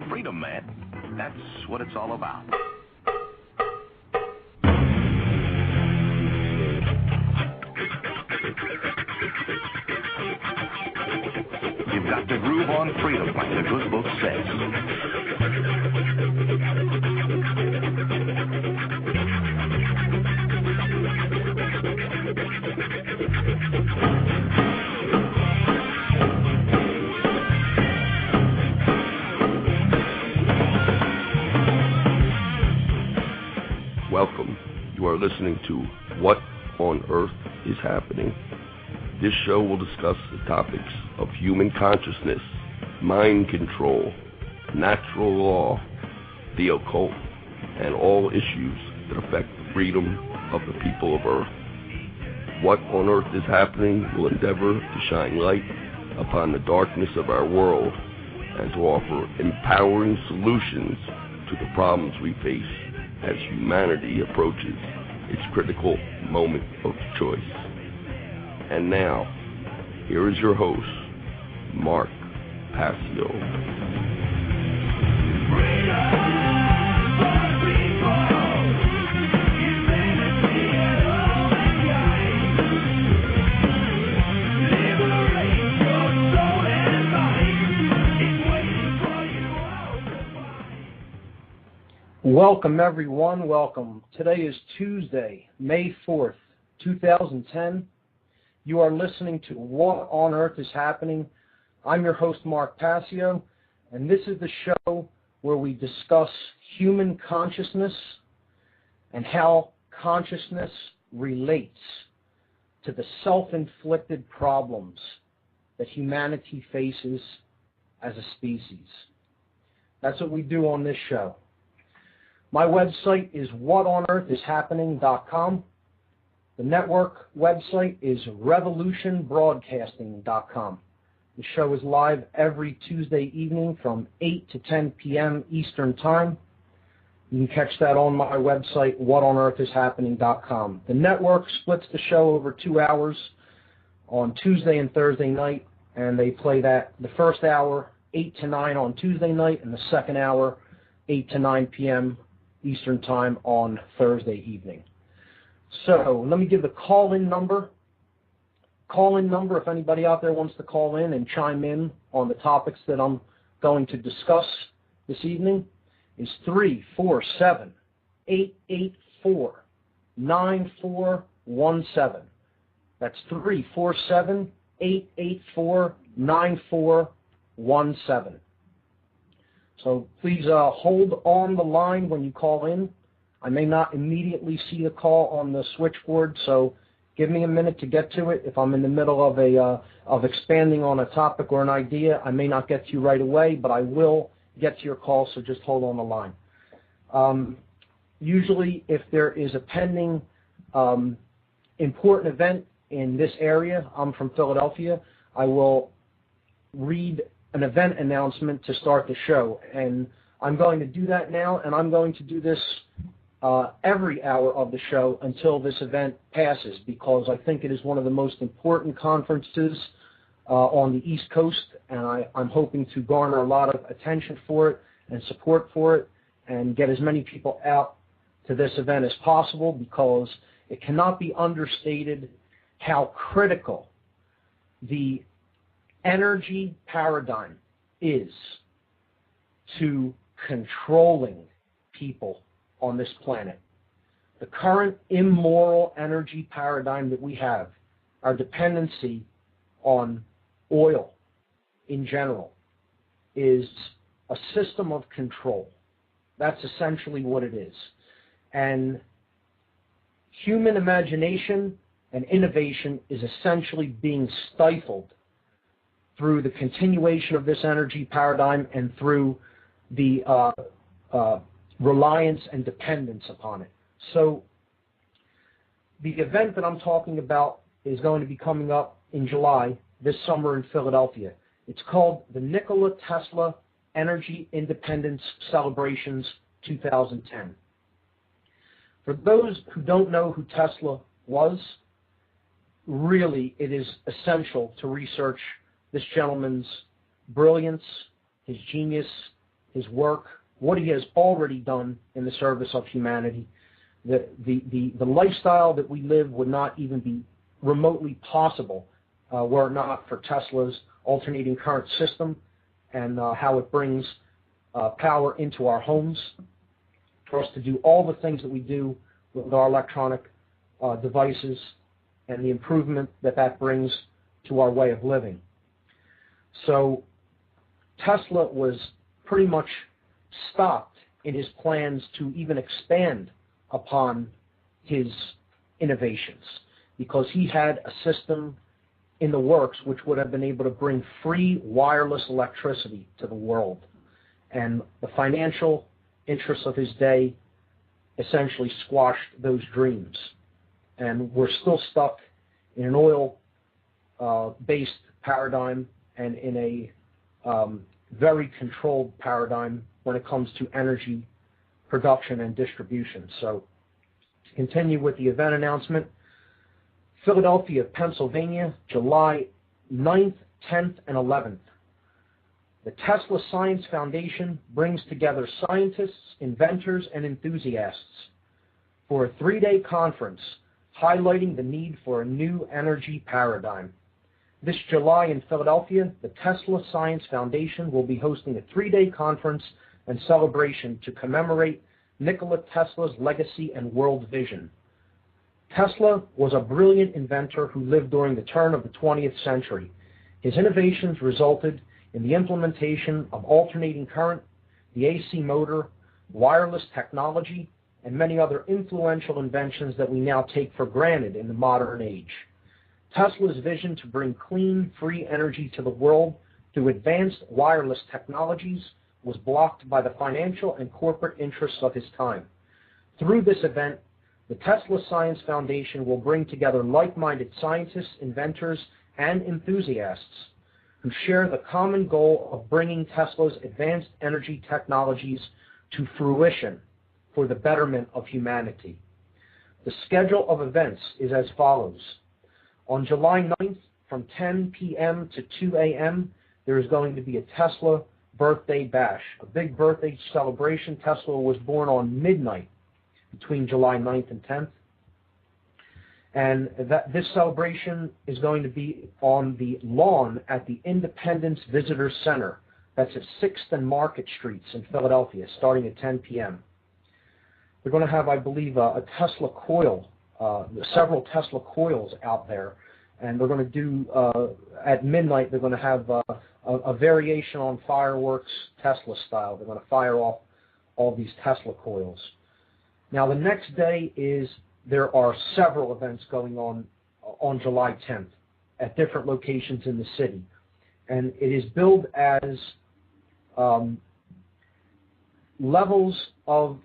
Freedom, man. That's what it's all about. You've got to groove on freedom, like the good book says. Welcome. You are listening to What on Earth is Happening. This show will discuss the topics of human consciousness, mind control, natural law, the occult, and all issues that affect the freedom of the people of Earth. What on Earth is Happening will endeavor to shine light upon the darkness of our world and to offer empowering solutions to the problems we face as humanity approaches its critical moment of choice. And now, here is your host, Mark Passio. Welcome, everyone. Welcome. Today is Tuesday, May 4th, 2010. You are listening to What on Earth is Happening. I'm your host, Mark Passio, and this is the show where we discuss human consciousness and how consciousness relates to the self-inflicted problems that humanity faces as a species. That's what we do on this show. My website is whatonearthishappening.com. The network website is revolutionbroadcasting.com. The show is live every Tuesday evening from 8 to 10 p.m. Eastern Time. You can catch that on my website, whatonearthishappening.com. The network splits the show over 2 hours on Tuesday and Thursday night, and they play that the first hour, 8 to 9 on Tuesday night, and the second hour, 8 to 9 p.m. Eastern Time on Thursday evening. So let me give the call-in number. Call-in number, if anybody out there wants to call in and chime in on the topics that I'm going to discuss this evening, is 347-884-9417. That's 347-884-9417. So please hold on the line when you call in. I may not immediately see the call on the switchboard, so give me a minute to get to it. If I'm in the middle of expanding on a topic or an idea, I may not get to you right away, but I will get to your call, so just hold on the line. Usually, if there is a pending important event in this area, I'm from Philadelphia, I will read an event announcement to start the show, and I'm going to do that now, and I'm going to do this every hour of the show until this event passes, because I think it is one of the most important conferences on the East Coast, and I'm hoping to garner a lot of attention for it and support for it and get as many people out to this event as possible, because it cannot be understated how critical the energy paradigm is to controlling people on this planet. The current immoral energy paradigm that we have, our dependency on oil in general, is a system of control. That's essentially what it is. And human imagination and innovation is essentially being stifled through the continuation of this energy paradigm and through the reliance and dependence upon it. So the event that I'm talking about is going to be coming up in July this summer in Philadelphia. It's called the Nikola Tesla Energy Independence Celebrations 2010. For those who don't know who Tesla was, really it is essential to research this gentleman's brilliance, his genius, his work, what he has already done in the service of humanity. The lifestyle that we live would not even be remotely possible were it not for Tesla's alternating current system and how it brings power into our homes for us to do all the things that we do with our electronic devices and the improvement that brings to our way of living. So Tesla was pretty much stopped in his plans to even expand upon his innovations because he had a system in the works which would have been able to bring free wireless electricity to the world. And the financial interests of his day essentially squashed those dreams. And we're still stuck in an oil-based paradigm and in a very controlled paradigm when it comes to energy production and distribution. So to continue with the event announcement, Philadelphia, Pennsylvania, July 9th, 10th, and 11th. The Tesla Science Foundation brings together scientists, inventors, and enthusiasts for a 3-day conference highlighting the need for a new energy paradigm. This July in Philadelphia, the Tesla Science Foundation will be hosting a 3-day conference and celebration to commemorate Nikola Tesla's legacy and world vision. Tesla was a brilliant inventor who lived during the turn of the 20th century. His innovations resulted in the implementation of alternating current, the AC motor, wireless technology, and many other influential inventions that we now take for granted in the modern age. Tesla's vision to bring clean, free energy to the world through advanced wireless technologies was blocked by the financial and corporate interests of his time. Through this event, the Tesla Science Foundation will bring together like-minded scientists, inventors, and enthusiasts who share the common goal of bringing Tesla's advanced energy technologies to fruition for the betterment of humanity. The schedule of events is as follows. On July 9th, from 10 p.m. to 2 a.m., there is going to be a Tesla birthday bash, a big birthday celebration. Tesla was born on midnight between July 9th and 10th. And this celebration is going to be on the lawn at the Independence Visitor Center. That's at 6th and Market Streets in Philadelphia, starting at 10 p.m. They're going to have, I believe, a Tesla coil, several Tesla coils out there. And they're going to do, at midnight, they're going to have a variation on fireworks Tesla style. They're going to fire off all these Tesla coils. Now, the next day there are several events going on July 10th at different locations in the city. And it is billed as levels of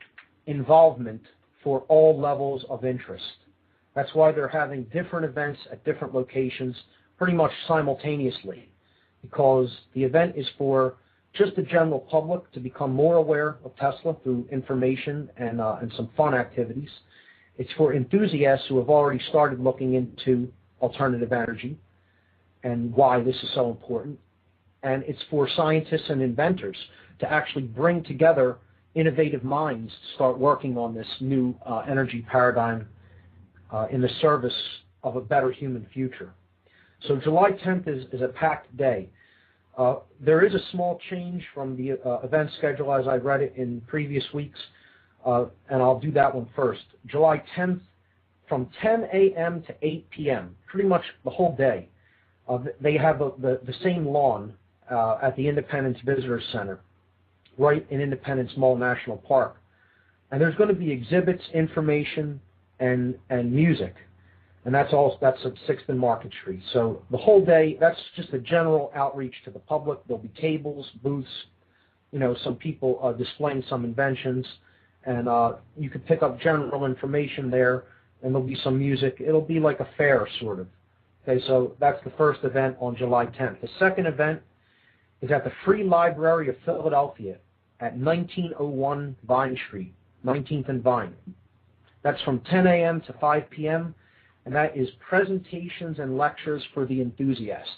involvement for all levels of interest. That's why they're having different events at different locations pretty much simultaneously, because the event is for just the general public to become more aware of Tesla through information and some fun activities. It's for enthusiasts who have already started looking into alternative energy and why this is so important. And it's for scientists and inventors to actually bring together innovative minds to start working on this new energy paradigm in the service of a better human future. So July 10th is a packed day. There is a small change from the event schedule as I read it in previous weeks, and I'll do that one first. July 10th, from 10 a.m. to 8 p.m., pretty much the whole day, they have the same lawn at the Independence Visitor Center, right in Independence Mall National Park. And there's going to be exhibits, information, and music. And that's at 6th and Market Street. So the whole day, that's just a general outreach to the public. There'll be tables, booths, some people displaying some inventions. And you could pick up general information there, and there'll be some music. It'll be like a fair, sort of. Okay, so that's the first event on July 10th. The second event is at the Free Library of Philadelphia at 1901 Vine Street, 19th and Vine. That's from 10 a.m. to 5 p.m., and that is presentations and lectures for the enthusiast.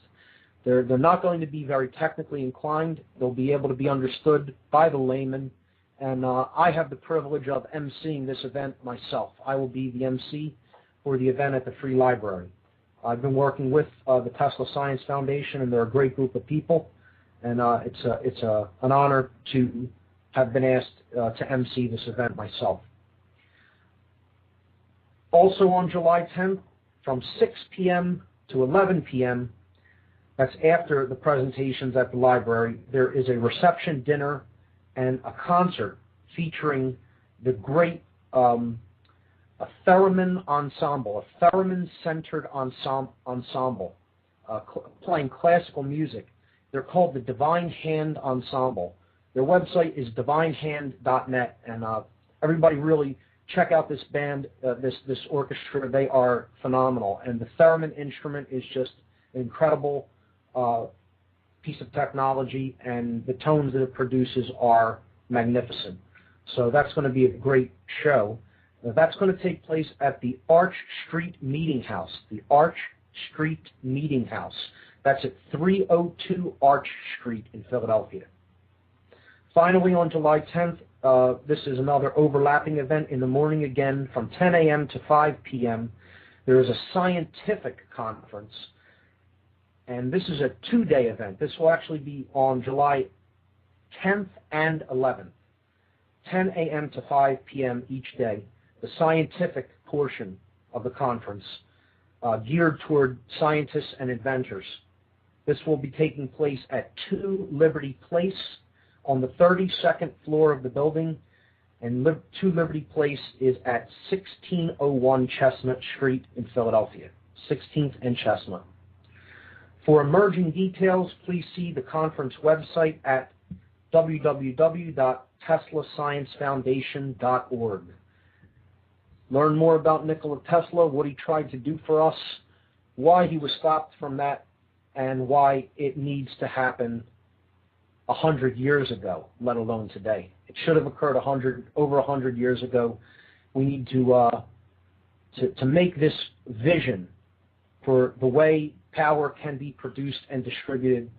They're not going to be very technically inclined. They'll be able to be understood by the layman. And I have the privilege of emceeing this event myself. I will be the MC for the event at the Free Library. I've been working with the Tesla Science Foundation, and they're a great group of people. And it's an honor to have been asked to MC this event myself. Also on July 10th, from 6 p.m. to 11 p.m., that's after the presentations at the library, there is a reception dinner and a concert featuring the great a theremin ensemble, a theremin-centered ensemble, playing classical music. They're called the Divine Hand Ensemble. Their website is divinehand.net, and everybody really check out this band, this orchestra. They are phenomenal, and the theremin instrument is just an incredible piece of technology, and the tones that it produces are magnificent. So that's going to be a great show. That's going to take place at the Arch Street Meeting House. The Arch Street Meeting House. That's at 302 Arch Street in Philadelphia. Finally, on July 10th, this is another overlapping event in the morning again from 10 a.m. to 5 p.m. There is a scientific conference, and this is a two-day event. This will actually be on July 10th and 11th, 10 a.m. to 5 p.m. each day, the scientific portion of the conference geared toward scientists and inventors. This will be taking place at 2 Liberty Place on the 32nd floor of the building, and 2 Liberty Place is at 1601 Chestnut Street in Philadelphia, 16th and Chestnut. For emerging details, please see the conference website at www.teslasciencefoundation.org. Learn more about Nikola Tesla, what he tried to do for us, why he was stopped from that, and why it needs to happen 100 years ago, let alone today. It should have occurred over 100 years ago. We need to make this vision for the way power can be produced and distributed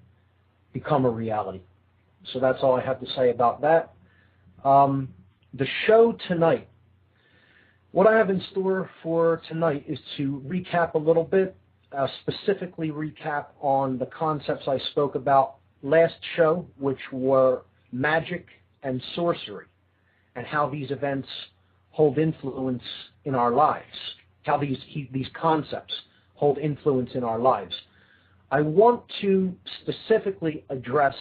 become a reality. So that's all I have to say about that. The show tonight, what I have in store for tonight is to recap a little bit, specifically recap on the concepts I spoke about last show, which were magic and sorcery, and how these events hold influence in our lives, how these concepts hold influence in our lives. I want to specifically address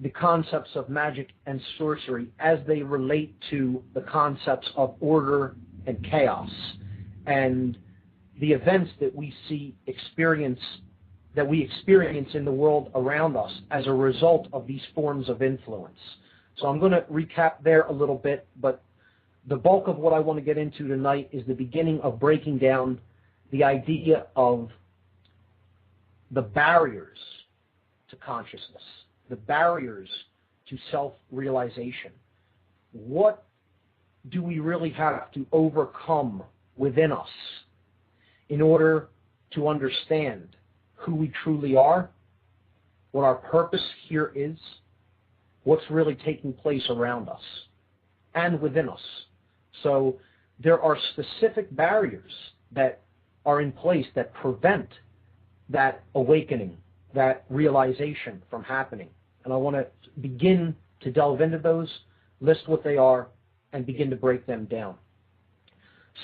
the concepts of magic and sorcery as they relate to the concepts of order and chaos and the events that we experience in the world around us as a result of these forms of influence. So I'm going to recap there a little bit, but the bulk of what I want to get into tonight is the beginning of breaking down the idea of the barriers to consciousness, the barriers to self-realization. What do we really have to overcome within us in order to understand who we truly are, what our purpose here is, what's really taking place around us and within us? So there are specific barriers that are in place that prevent that awakening, that realization from happening. And I want to begin to delve into those, list what they are, and begin to break them down.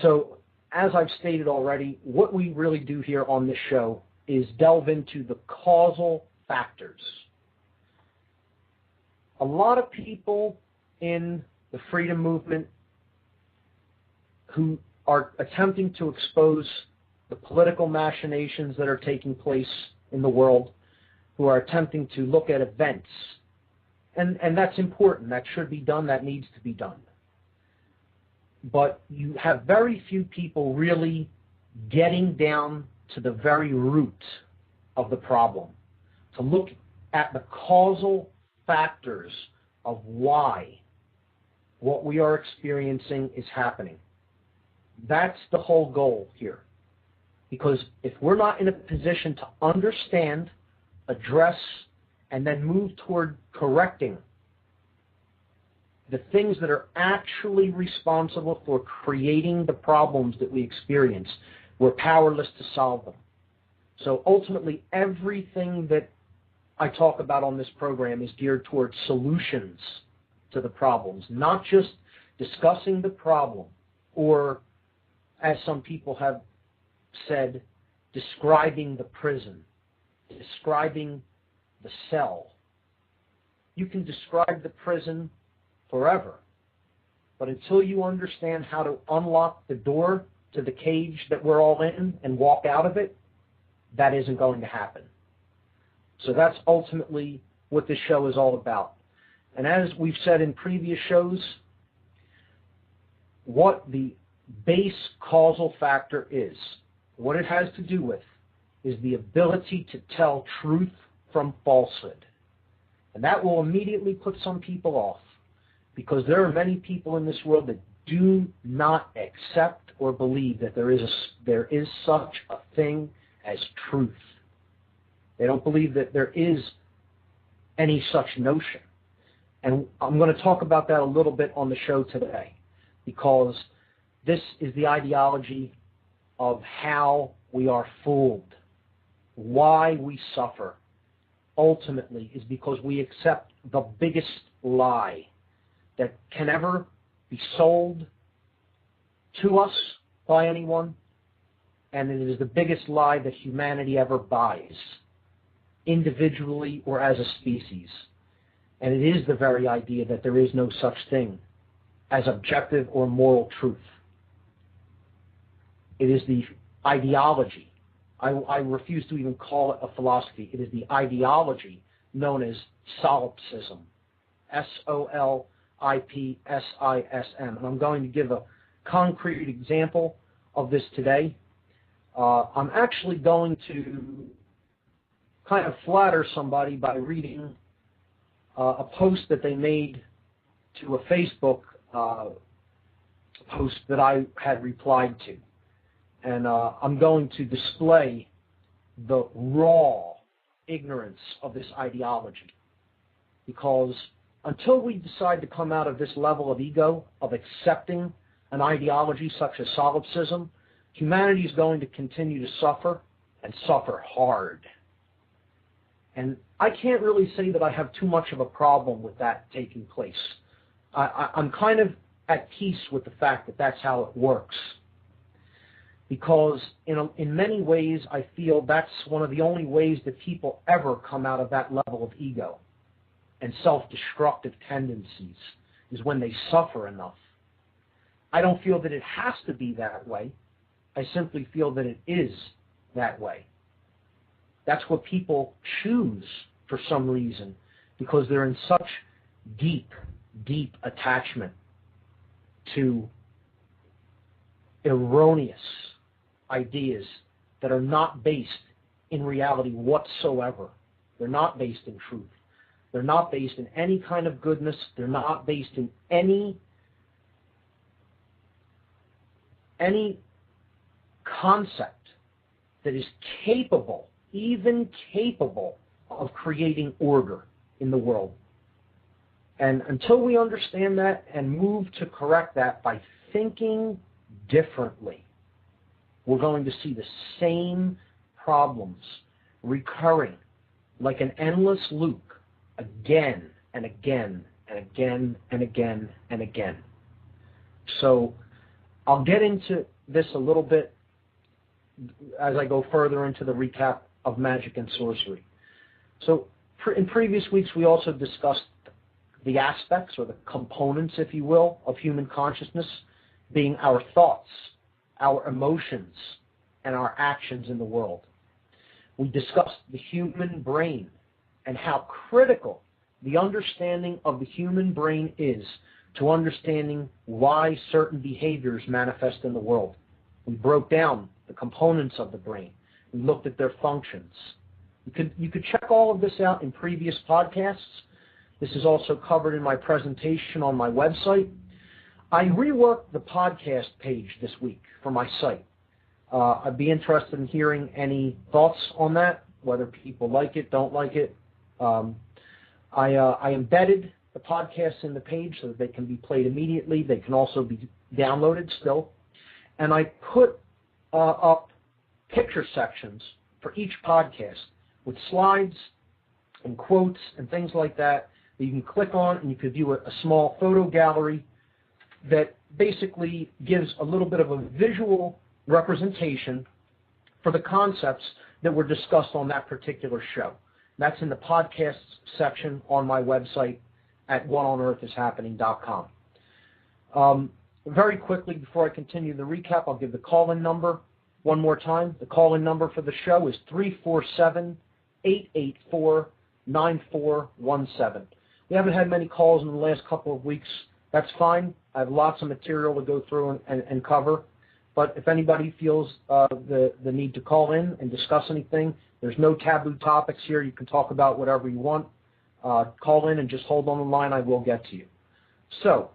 So as I've stated already, what we really do here on this show is delve into the causal factors. A lot of people in the freedom movement who are attempting to expose the political machinations that are taking place in the world, who are attempting to look at events, and that's important, that should be done, that needs to be done. But you have very few people really getting down to the very root of the problem, to look at the causal factors of why what we are experiencing is happening. That's the whole goal here. Because if we're not in a position to understand, address, and then move toward correcting the things that are actually responsible for creating the problems that we experience, we're powerless to solve them. So ultimately, everything that I talk about on this program is geared towards solutions to the problems, not just discussing the problem or, as some people have said, describing the prison, describing the cell. You can describe the prison forever, but until you understand how to unlock the door to the cage that we're all in and walk out of it, that isn't going to happen. So that's ultimately what this show is all about. And as we've said in previous shows, what the base causal factor is, what it has to do with, is the ability to tell truth from falsehood. And that will immediately put some people off, because there are many people in this world that do not accept or believe that there is such a thing as truth. They don't believe that there is any such notion. And I'm going to talk about that a little bit on the show today, because this is the ideology of how we are fooled. Why we suffer, ultimately, is because we accept the biggest lie that can ever be sold to us by anyone, and it is the biggest lie that humanity ever buys, individually or as a species. And it is the very idea that there is no such thing as objective or moral truth. It is the ideology. I refuse to even call it a philosophy. It is the ideology known as solipsism, solipsism. And I'm going to give a concrete example of this today. I'm actually going to kind of flatter somebody by reading a post that they made to a Facebook post that I had replied to. And I'm going to display the raw ignorance of this ideology. Because until we decide to come out of this level of ego, of accepting an ideology such as solipsism, humanity is going to continue to suffer, and suffer hard. And I can't really say that I have too much of a problem with that taking place. I'm kind of at peace with the fact that that's how it works. Because in many ways, I feel that's one of the only ways that people ever come out of that level of ego and self-destructive tendencies, is when they suffer enough. I don't feel that it has to be that way. I simply feel that it is that way. That's what people choose for some reason, because they're in such deep, deep attachment to erroneous ideas that are not based in reality whatsoever. They're not based in truth. They're not based in any kind of goodness. They're not based in any concept that is capable, even capable, of creating order in the world. And until we understand that and move to correct that by thinking differently, we're going to see the same problems recurring like an endless loop again and again and again and again and again. So I'll get into this a little bit as I go further into the recap of magic and sorcery. So in previous weeks, we also discussed the aspects, or the components, if you will, of human consciousness, being our thoughts, our emotions, and our actions in the world. We discussed the human brain and how critical the understanding of the human brain is to understanding why certain behaviors manifest in the world. We broke down the components of the brain. We looked at their functions. You could check all of this out in previous podcasts. This is also covered in my presentation on my website. I reworked the podcast page this week for my site. I'd be interested in hearing any thoughts on that, whether people like it, don't like it. I embedded the podcasts in the page so that they can be played immediately. They can also be downloaded still. And I put up picture sections for each podcast with slides and quotes and things like that you can click on, and you could view a small photo gallery that basically gives a little bit of a visual representation for the concepts that were discussed on that particular show. That's in the podcasts section on my website at whatonearthishappening.com. Very quickly, before I continue the recap, I'll give the call-in number one more time. The call-in number for the show is 347-884-9417. We haven't had many calls in the last couple of weeks. That's fine. I have lots of material to go through and cover. But if anybody feels the need to call in and discuss anything, there's no taboo topics here. You can talk about whatever you want. Call in and just hold on the line. I will get to you. So,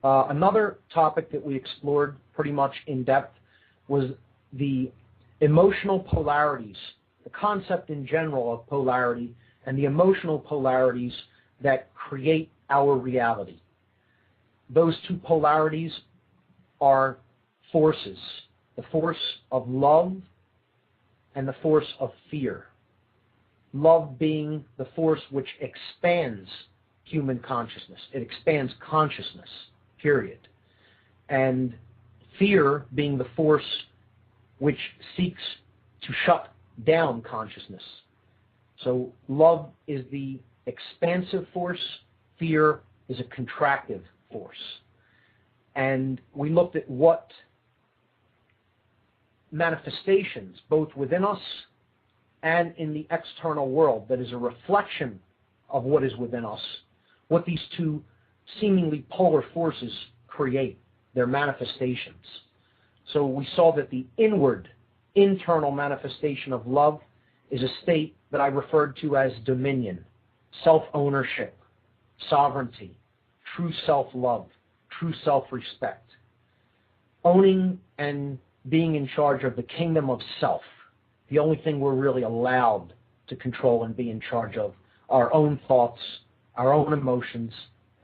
another topic that we explored pretty much in depth was the emotional polarities, the concept in general of polarity, and the emotional polarities that create our reality. Those two polarities are forces, the force of love and the force of fear. Love being the force which expands human consciousness. It expands consciousness, period. And fear being the force which seeks to shut down consciousness. So love is the expansive force, fear is a contractive force. And we looked at what manifestations, both within us and in the external world, that is a reflection of what is within us, what these two seemingly polar forces create, their manifestations. So we saw that the inward, internal manifestation of love is a state that I referred to as dominion, self-ownership, sovereignty, true self-love, true self-respect. Owning and being in charge of the kingdom of self, the only thing we're really allowed to control and be in charge of, our own thoughts, our own emotions,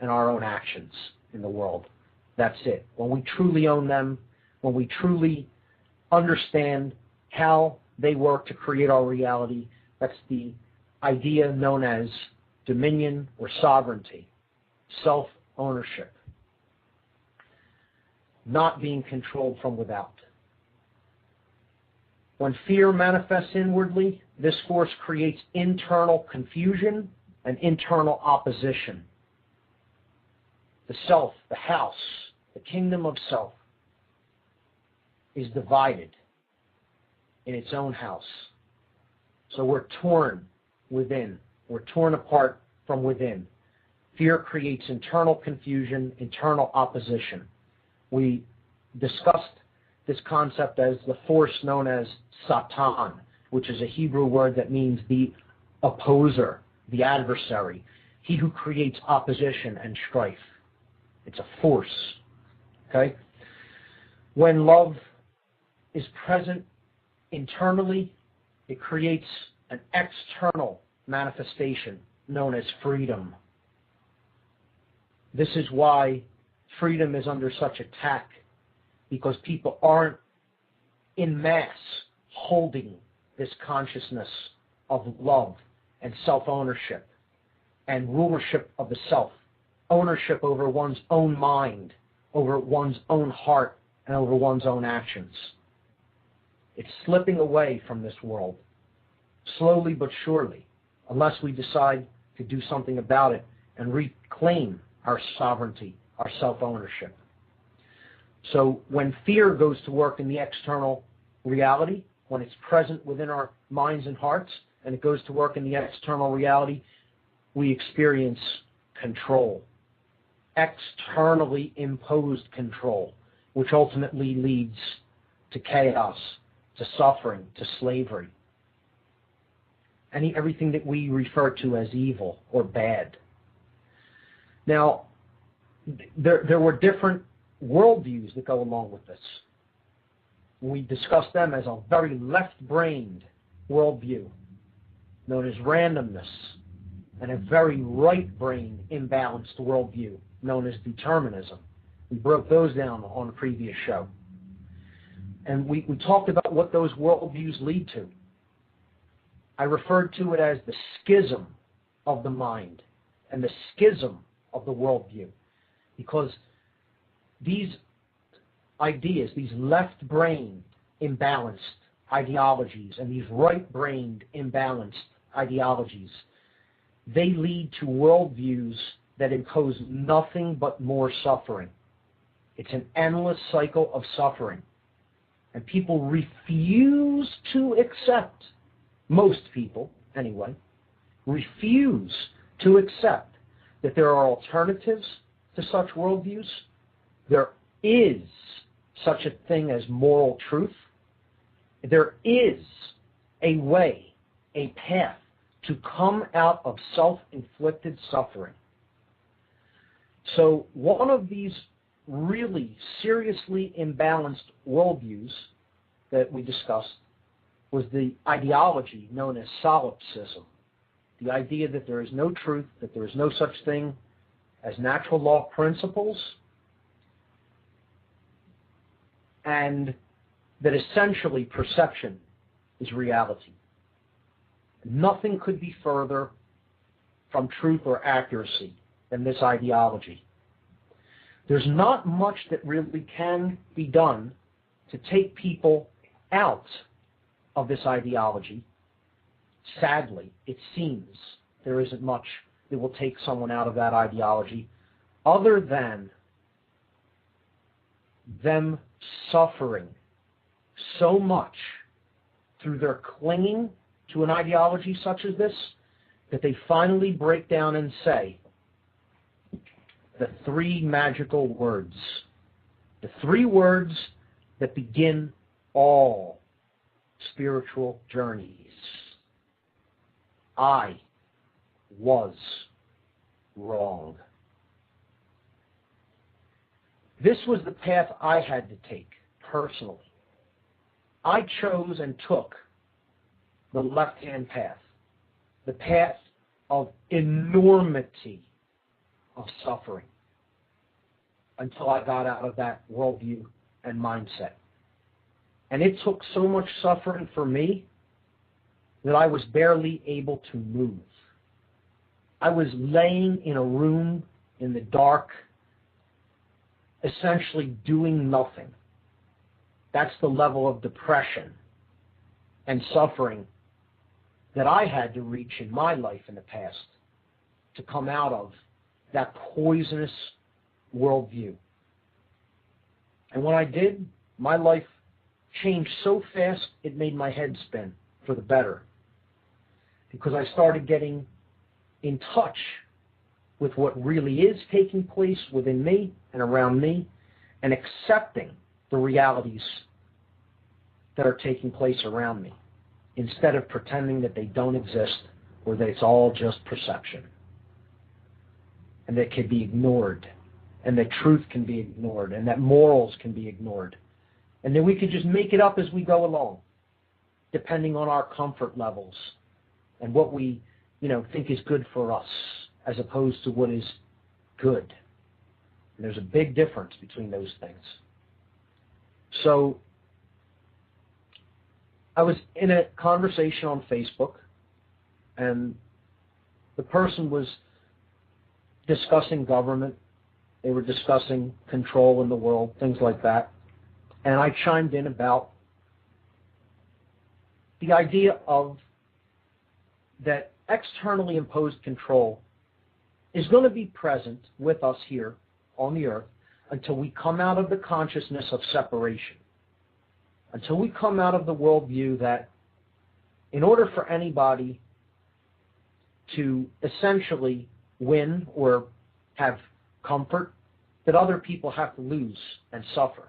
and our own actions in the world. That's it. When we truly own them, when we truly understand how they work to create our reality, that's the idea known as dominion or sovereignty, self-ownership, not being controlled from without. When fear manifests inwardly, this force creates internal confusion and internal opposition. The self, the house, the kingdom of self is divided in its own house. So we're torn within. We're torn apart from within. Fear creates internal confusion, internal opposition. We discussed this concept as the force known as Satan, which is a Hebrew word that means the opposer, the adversary, he who creates opposition and strife. It's a force. Okay? When love is present internally, it creates an external manifestation known as freedom. This is why freedom is under such attack, because people aren't in mass holding this consciousness of love and self-ownership and rulership of the self, ownership over one's own mind, over one's own heart, and over one's own actions. It's slipping away from this world, slowly but surely, unless we decide to do something about it and reclaim our sovereignty, our self-ownership. So when fear goes to work in the external reality, when it's present within our minds and hearts, and it goes to work in the external reality, we experience control, externally imposed control, which ultimately leads to chaos, to suffering, to slavery, everything that we refer to as evil or bad. Now, there were different worldviews that go along with this. we discuss them as a very left-brained worldview, known as randomness, and a very right-brained imbalanced worldview, known as determinism. We broke those down on a previous show. And we talked about what those worldviews lead to. I referred to it as the schism of the mind and the schism of the worldview, because these ideas, these left-brained imbalanced ideologies and these right-brained imbalanced ideologies, they lead to worldviews that impose nothing but more suffering. It's an endless cycle of suffering. And people refuse to accept, most people anyway, refuse to accept that there are alternatives to such worldviews. There is such a thing as moral truth. There is a way, a path to come out of self-inflicted suffering. So one of these really seriously imbalanced worldviews that we discussed was the ideology known as solipsism, the idea that there is no truth, that there is no such thing as natural law principles, and that essentially perception is reality. Nothing could be further from truth or accuracy than this ideology. There's not much that really can be done to take people out of this ideology. Sadly, it seems there isn't much that will take someone out of that ideology other than them suffering so much through their clinging to an ideology such as this that they finally break down and say the three magical words, the three words that begin all spiritual journeys. I was wrong. This was the path I had to take personally. I chose and took the left-hand path, the path of enormity of suffering, until I got out of that worldview and mindset. And it took so much suffering for me that I was barely able to move. I was laying in a room in the dark, essentially doing nothing. That's the level of depression and suffering that I had to reach in my life in the past to come out of that poisonous worldview. And when I did, my life changed so fast it made my head spin for the better, because I started getting in touch with what really is taking place within me and around me, and accepting the realities that are taking place around me, instead of pretending that they don't exist or that it's all just perception, and that can be ignored, and that truth can be ignored, and that morals can be ignored, and that we can just make it up as we go along, depending on our comfort levels and what we, think is good for us, as opposed to what is good. And there's a big difference between those things. So I was in a conversation on Facebook, and the person was discussing government. They were discussing control in the world, things like that. And I chimed in about the idea of that externally imposed control is going to be present with us here on the earth until we come out of the consciousness of separation, until we come out of the worldview that in order for anybody to essentially win or have comfort, that other people have to lose and suffer.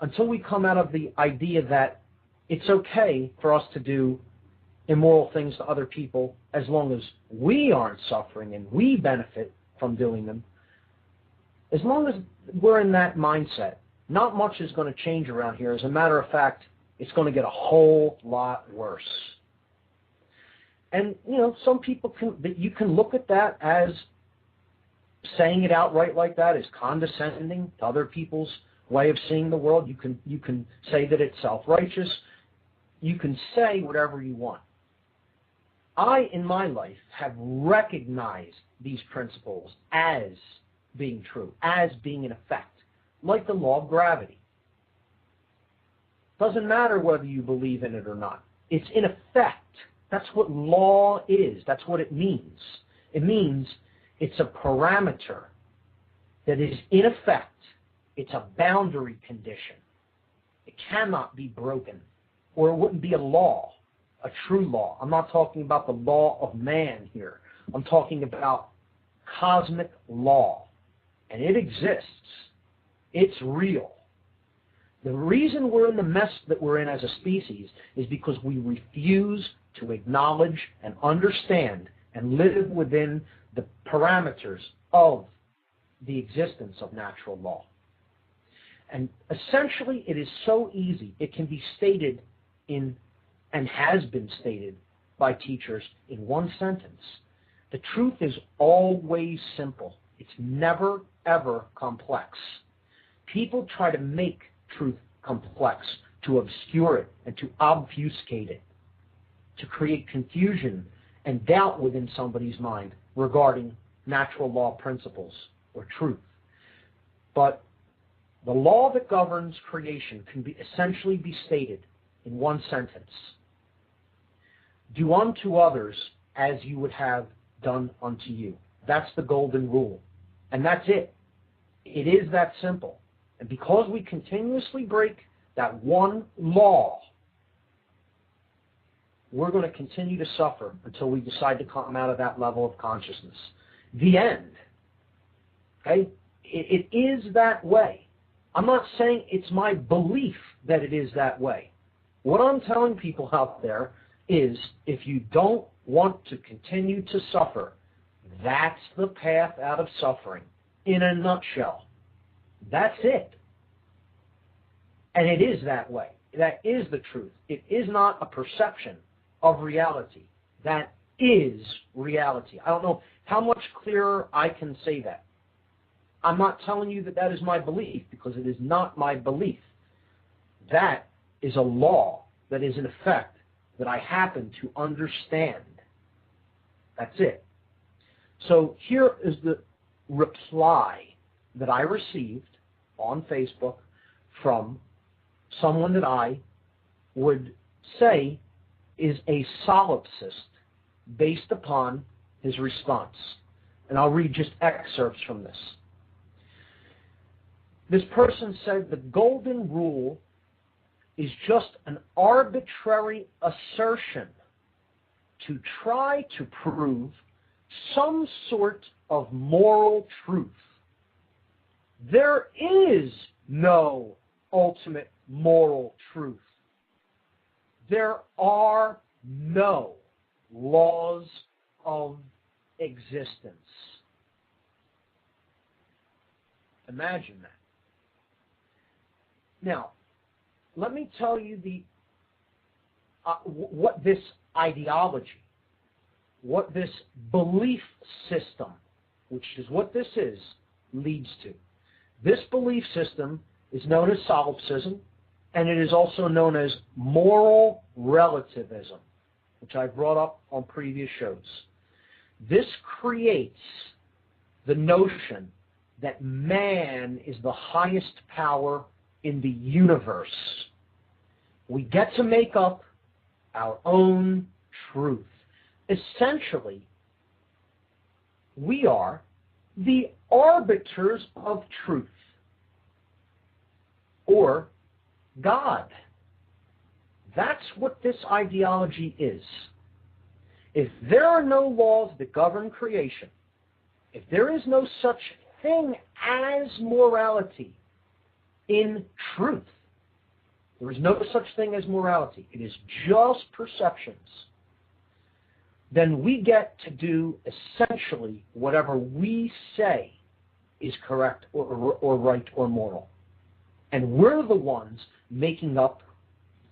Until we come out of the idea that it's okay for us to do immoral things to other people as long as we aren't suffering and we benefit from doing them, as long as we're in that mindset not much is going to change around here. As a matter of fact, it's going to get a whole lot worse. And, some people you can look at that as saying it outright like that is condescending to other people's way of seeing the world. You can say that it's self-righteous. You can say whatever you want. I, in my life, have recognized these principles as being true, as being in effect, like the law of gravity. Doesn't matter whether you believe in it or not. It's in effect. That's what law is. That's what it means. It means it's a parameter that is in effect. It's a boundary condition. It cannot be broken, or it wouldn't be a law, a true law. I'm not talking about the law of man here. I'm talking about cosmic law, and it exists. It's real. The reason we're in the mess that we're in as a species is because we refuse to acknowledge and understand and live within the parameters of the existence of natural law. And essentially, it is so easy. It can be stated in, and has been stated by teachers in one sentence. The truth is always simple. It's never, ever complex. People try to make truth complex, to obscure it and to obfuscate it, to create confusion and doubt within somebody's mind regarding natural law principles or truth. But the law that governs creation can essentially be stated in one sentence. Do unto others as you would have done unto you. That's the golden rule. And that's it. It is that simple. And because we continuously break that one law, we're going to continue to suffer until we decide to come out of that level of consciousness. The end. Okay? It is that way. I'm not saying it's my belief that it is that way. What I'm telling people out there is, if you don't want to continue to suffer, that's the path out of suffering, in a nutshell. That's it. And it is that way. That is the truth. It is not a perception of reality. That is reality. I don't know how much clearer I can say that. I'm not telling you that that is my belief, because it is not my belief. That is a law that is in effect that I happen to understand. That's it. So here is the reply that I received on Facebook from someone that I would say is a solipsist based upon his response. And I'll read just excerpts from this. This person said the golden rule is just an arbitrary assertion to try to prove some sort of moral truth. There is no ultimate moral truth. There are no laws of existence. Imagine that. Now, let me tell you what this ideology, what this belief system, which is what this is, leads to. This belief system is known as solipsism, and it is also known as moral relativism, which I brought up on previous shows. This creates the notion that man is the highest power in the universe. We get to make up our own truth. Essentially, we are the arbiters of truth, or God. That's what this ideology is. If there are no laws that govern creation, if there is no such thing as morality in truth, there is no such thing as morality, it is just perceptions, then we get to do essentially whatever we say is correct or right or moral. And we're the ones making up,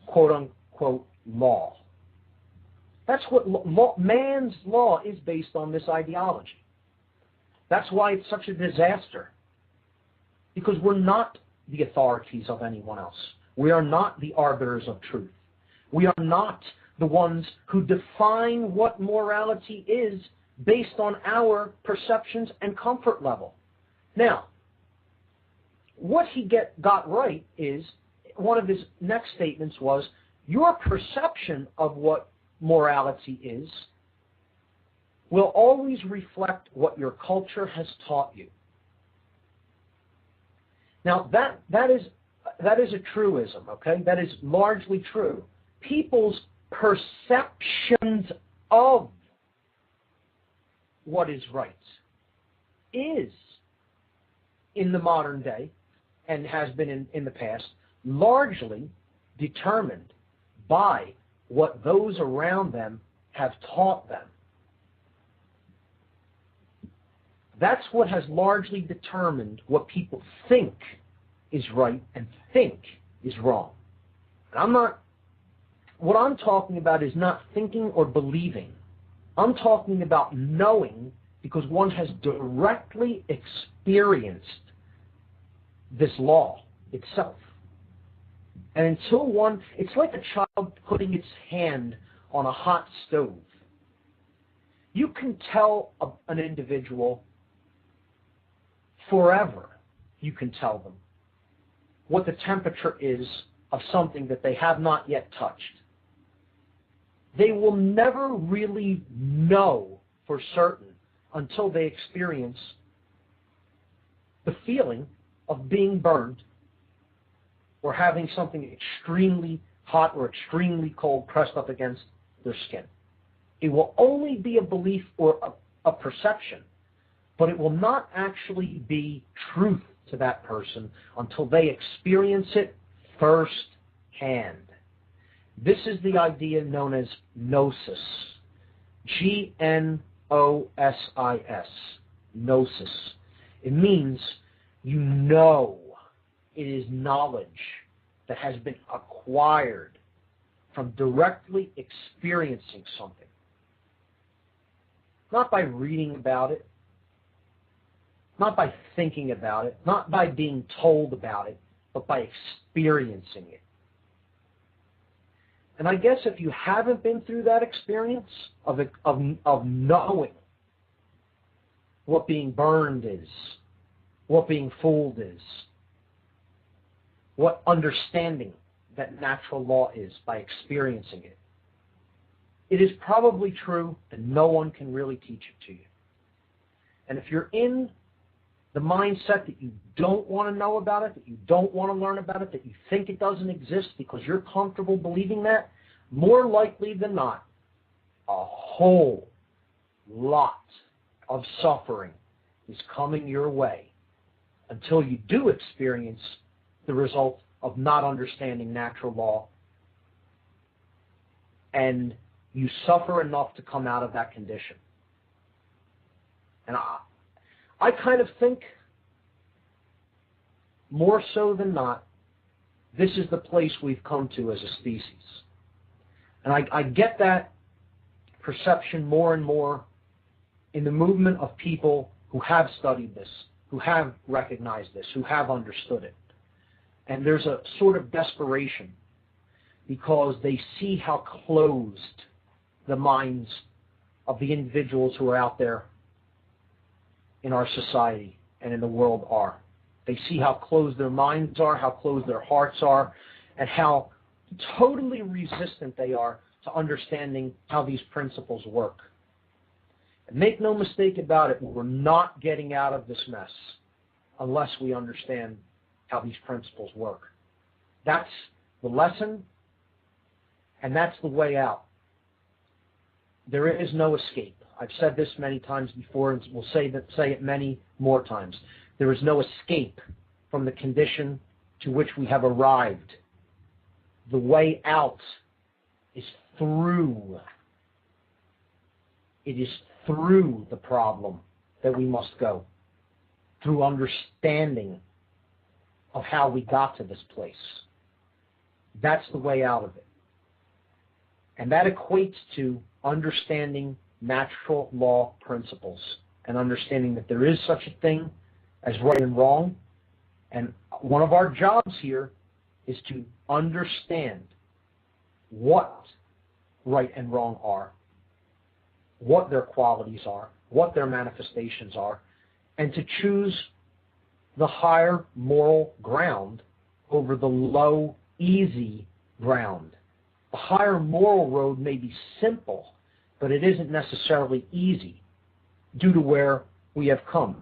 quote-unquote, law. That's what man's law is based on, this ideology. That's why it's such a disaster. Because we're not the authorities of anyone else. We are not the arbiters of truth. We are not the ones who define what morality is based on our perceptions and comfort level. Now, what he got right is, one of his next statements was, your perception of what morality is will always reflect what your culture has taught you. Now, that is a truism, okay? That is largely true. People's perceptions of what is right is, in the modern day, and has been in the past, largely determined by what those around them have taught them. That's what has largely determined what people think is right and think is wrong. And what I'm talking about is not thinking or believing. I'm talking about knowing, because one has directly experienced this law itself. And until it's like a child putting its hand on a hot stove. You can tell an individual forever, you can tell them what the temperature is of something that they have not yet touched. They will never really know for certain until they experience the feeling of being burned or having something extremely hot or extremely cold pressed up against their skin. It will only be a belief or a perception, but it will not actually be truth to that person until they experience it firsthand. This is the idea known as gnosis. Gnosis. Gnosis. It means you know. It is knowledge that has been acquired from directly experiencing something. Not by reading about it, not by thinking about it, not by being told about it, but by experiencing it. And I guess if you haven't been through that experience of knowing what being burned is, what being fooled is, what understanding that natural law is by experiencing it, it is probably true that no one can really teach it to you. And if you're in the mindset that you don't want to know about it, that you don't want to learn about it, that you think it doesn't exist because you're comfortable believing that, more likely than not, a whole lot of suffering is coming your way until you do experience the result of not understanding natural law, and you suffer enough to come out of that condition. And I kind of think, more so than not, this is the place we've come to as a species. And I get that perception more and more in the movement of people who have studied this, who have recognized this, who have understood it. And there's a sort of desperation because they see how closed the minds of the individuals who are out there in our society and in the world are. They see how closed their minds are, how closed their hearts are, and how totally resistant they are to understanding how these principles work. And make no mistake about it, we're not getting out of this mess unless we understand how these principles work. That's the lesson, and that's the way out. There is no escape. I've said this many times before, and we'll say it many more times. There is no escape from the condition to which we have arrived. The way out is through. It is through the problem that we must go, through understanding of how we got to this place. That's the way out of it. And that equates to understanding natural law principles and understanding that there is such a thing as right and wrong. And one of our jobs here is to understand what right and wrong are, what their qualities are, what their manifestations are, and to choose the higher moral ground over the low, easy ground. The higher moral road may be simple, but it isn't necessarily easy due to where we have come,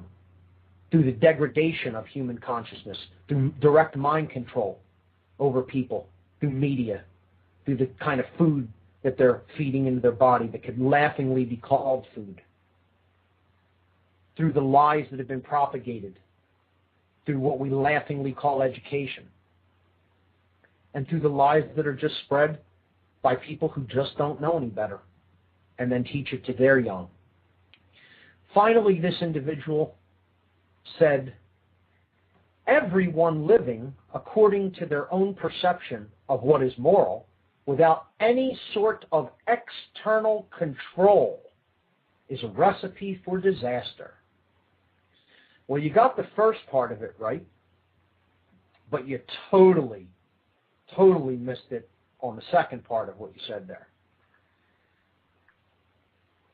through the degradation of human consciousness, through direct mind control over people, through media, through the kind of food that they're feeding into their body that could laughingly be called food, through the lies that have been propagated, through what we laughingly call education, and through the lies that are just spread by people who just don't know any better and then teach it to their young. Finally, this individual said, everyone living according to their own perception of what is moral without any sort of external control is a recipe for disaster. Well, you got the first part of it right, but you totally missed it on the second part of what you said there.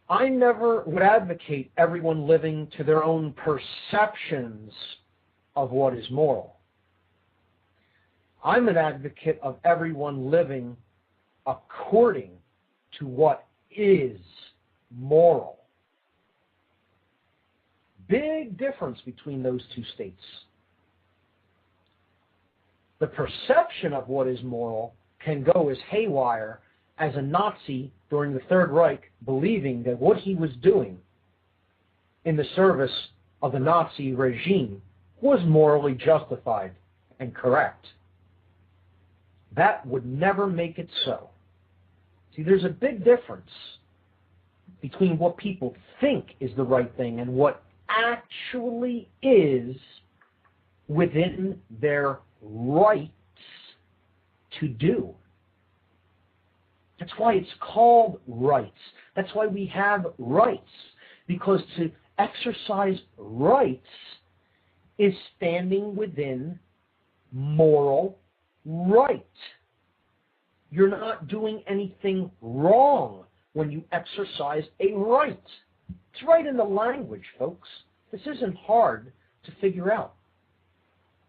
I never would advocate everyone living to their own perceptions of what is moral. I'm an advocate of everyone living according to what is moral. Big difference between those two states. The perception of what is moral can go as haywire as a Nazi during the Third Reich believing that what he was doing in the service of the Nazi regime was morally justified and correct. That would never make it so. See, there's a big difference between what people think is the right thing and what actually is within their rights to do. That's why it's called rights. That's why we have rights. Because to exercise rights is standing within moral right. You're not doing anything wrong when you exercise a right. It's right in the language, folks. This isn't hard to figure out.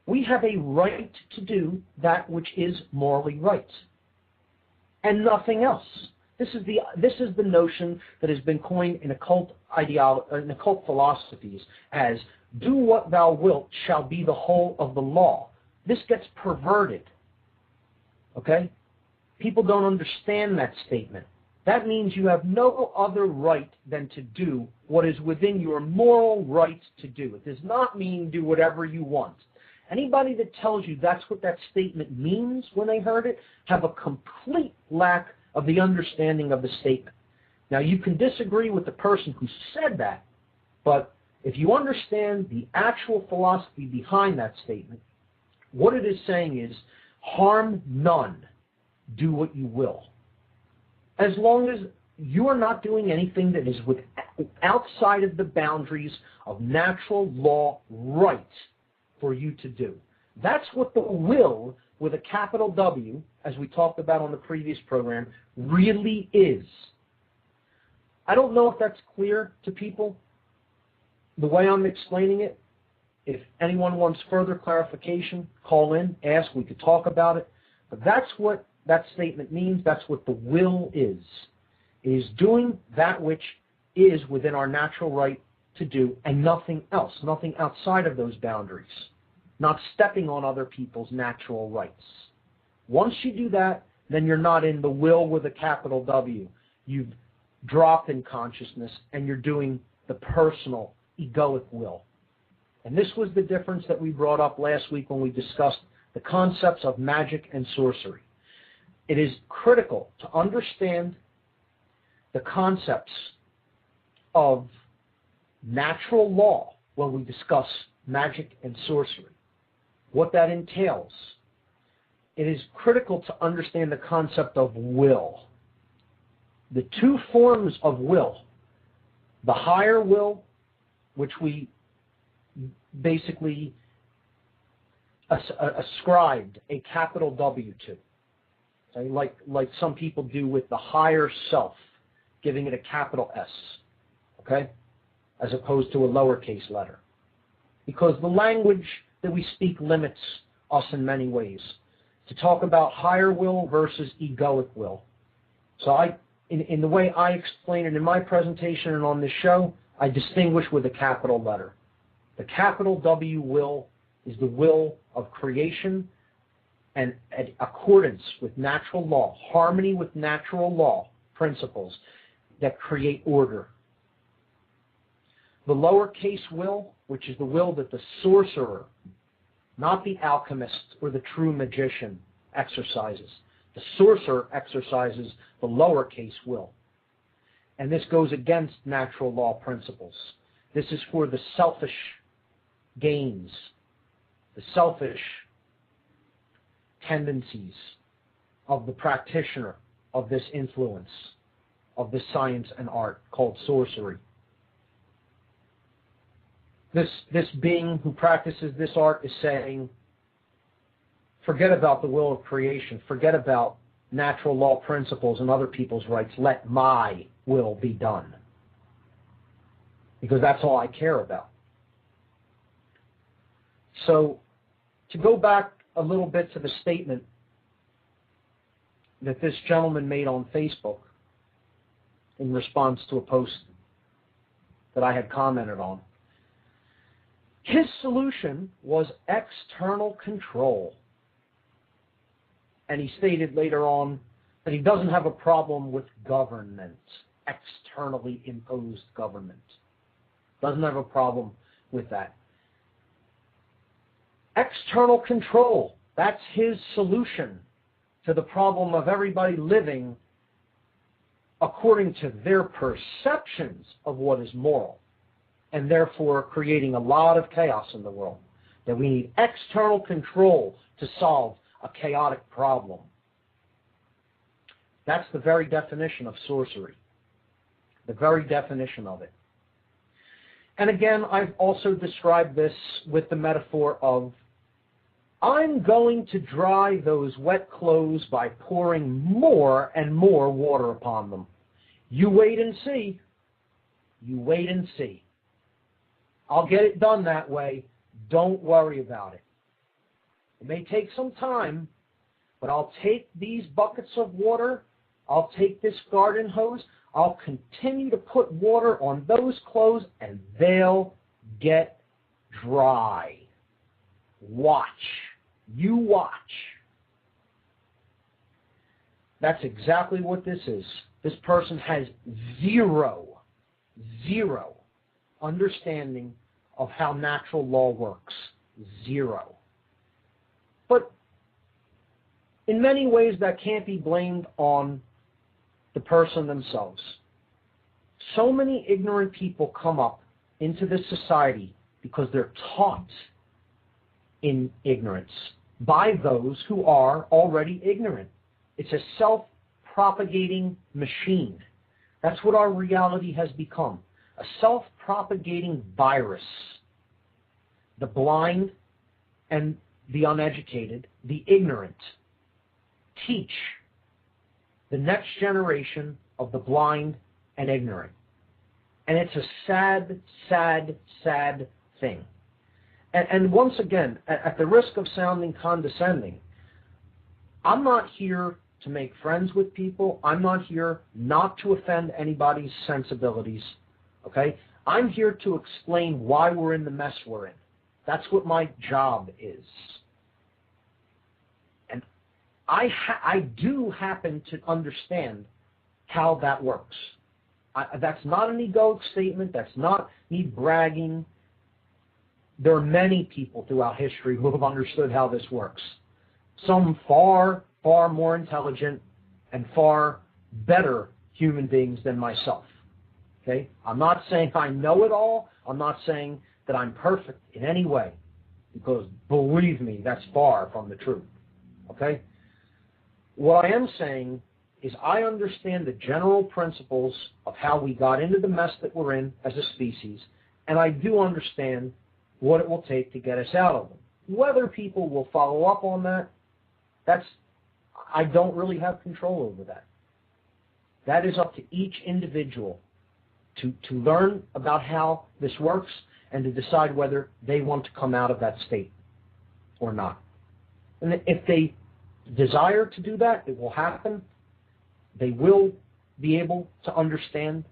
We have a right to do that which is morally right, and nothing else. This is the notion that has been coined in occult philosophies as "do what thou wilt shall be the whole of the law." This gets perverted. Okay? People don't understand that statement. That means you have no other right than to do what is within your moral right to do. It does not mean do whatever you want. Anybody that tells you that's what that statement means when they heard it have a complete lack of the understanding of the statement. Now, you can disagree with the person who said that, but if you understand the actual philosophy behind that statement, what it is saying is, harm none, do what you will. As long as you are not doing anything that is outside of the boundaries of natural law right for you to do. That's what the will, with a capital W, as we talked about on the previous program, really is. I don't know if that's clear to people, the way I'm explaining it. If anyone wants further clarification, call in, ask, we could talk about it. But that's what that statement means. That's what the will is. It is doing that which is within our natural right to do, and nothing else, nothing outside of those boundaries, not stepping on other people's natural rights. Once you do that, then you're not in the will with a capital W. You've dropped in consciousness, and you're doing the personal, egoic will. And this was the difference that we brought up last week when we discussed the concepts of magic and sorcery. It is critical to understand the concepts of natural law when we discuss magic and sorcery. what that entails, it is critical to understand the concept of will. The two forms of will, the higher will, which we basically ascribed a capital W to, okay? like some people do with the higher self, giving it a capital S, okay, as opposed to a lowercase letter. Because the language that we speak limits us in many ways. To talk about higher will versus egoic will. So in the way I explain it in my presentation and on this show, I distinguish with a capital letter. The capital W will is the will of creation and accordance with natural law, harmony with natural law principles that create order. The lowercase will, which is the will that the sorcerer, not the alchemist or the true magician, exercises. The sorcerer exercises the lowercase will. And this goes against natural law principles. This is for the selfish gains, the selfish tendencies of the practitioner of this influence, of this science and art called sorcery. This being who practices this art is saying, forget about the will of creation, forget about natural law principles and other people's rights, let my will be done. Because that's all I care about. So, to go back a little bit to the statement that this gentleman made on Facebook in response to a post that I had commented on. His solution was external control. And he stated later on that he doesn't have a problem with government, externally imposed government. Doesn't have a problem with that. External control, that's his solution to the problem of everybody living according to their perceptions of what is moral, and therefore creating a lot of chaos in the world. That we need external control to solve a chaotic problem. That's the very definition of sorcery. The very definition of it. And again, I've also described this with the metaphor of, I'm going to dry those wet clothes by pouring more and more water upon them. You wait and see. You wait and see. I'll get it done that way. Don't worry about it. It may take some time, but I'll take these buckets of water, I'll take this garden hose, I'll continue to put water on those clothes, and they'll get dry. Watch. You watch. That's exactly what this is. This person has zero understanding of how natural law works. Zero. But in many ways that can't be blamed on the person themselves. So many ignorant people come up into this society because they're taught in ignorance by those who are already ignorant. It's a self-propagating machine. That's what our reality has become. A self-propagating virus. The blind and the uneducated, the ignorant, teach the next generation of the blind and ignorant. And it's a sad, sad, sad thing. And once again, at the risk of sounding condescending, I'm not here to make friends with people. I'm not here not to offend anybody's sensibilities. Okay? I'm here to explain why we're in the mess we're in. That's what my job is. And I do happen to understand how that works. That's not an egoic statement. That's not me bragging. There are many people throughout history who have understood how this works. Some far, far more intelligent and far better human beings than myself. Okay? I'm not saying I know it all. I'm not saying that I'm perfect in any way. because believe me, that's far from the truth. Okay? What I am saying is I understand the general principles of how we got into the mess that we're in as a species, and I do understand what it will take to get us out of them. Whether people will follow up on that, I don't really have control over that. That is up to each individual to learn about how this works and to decide whether they want to come out of that state or not. And if they desire to do that, it will happen. They will be able to understand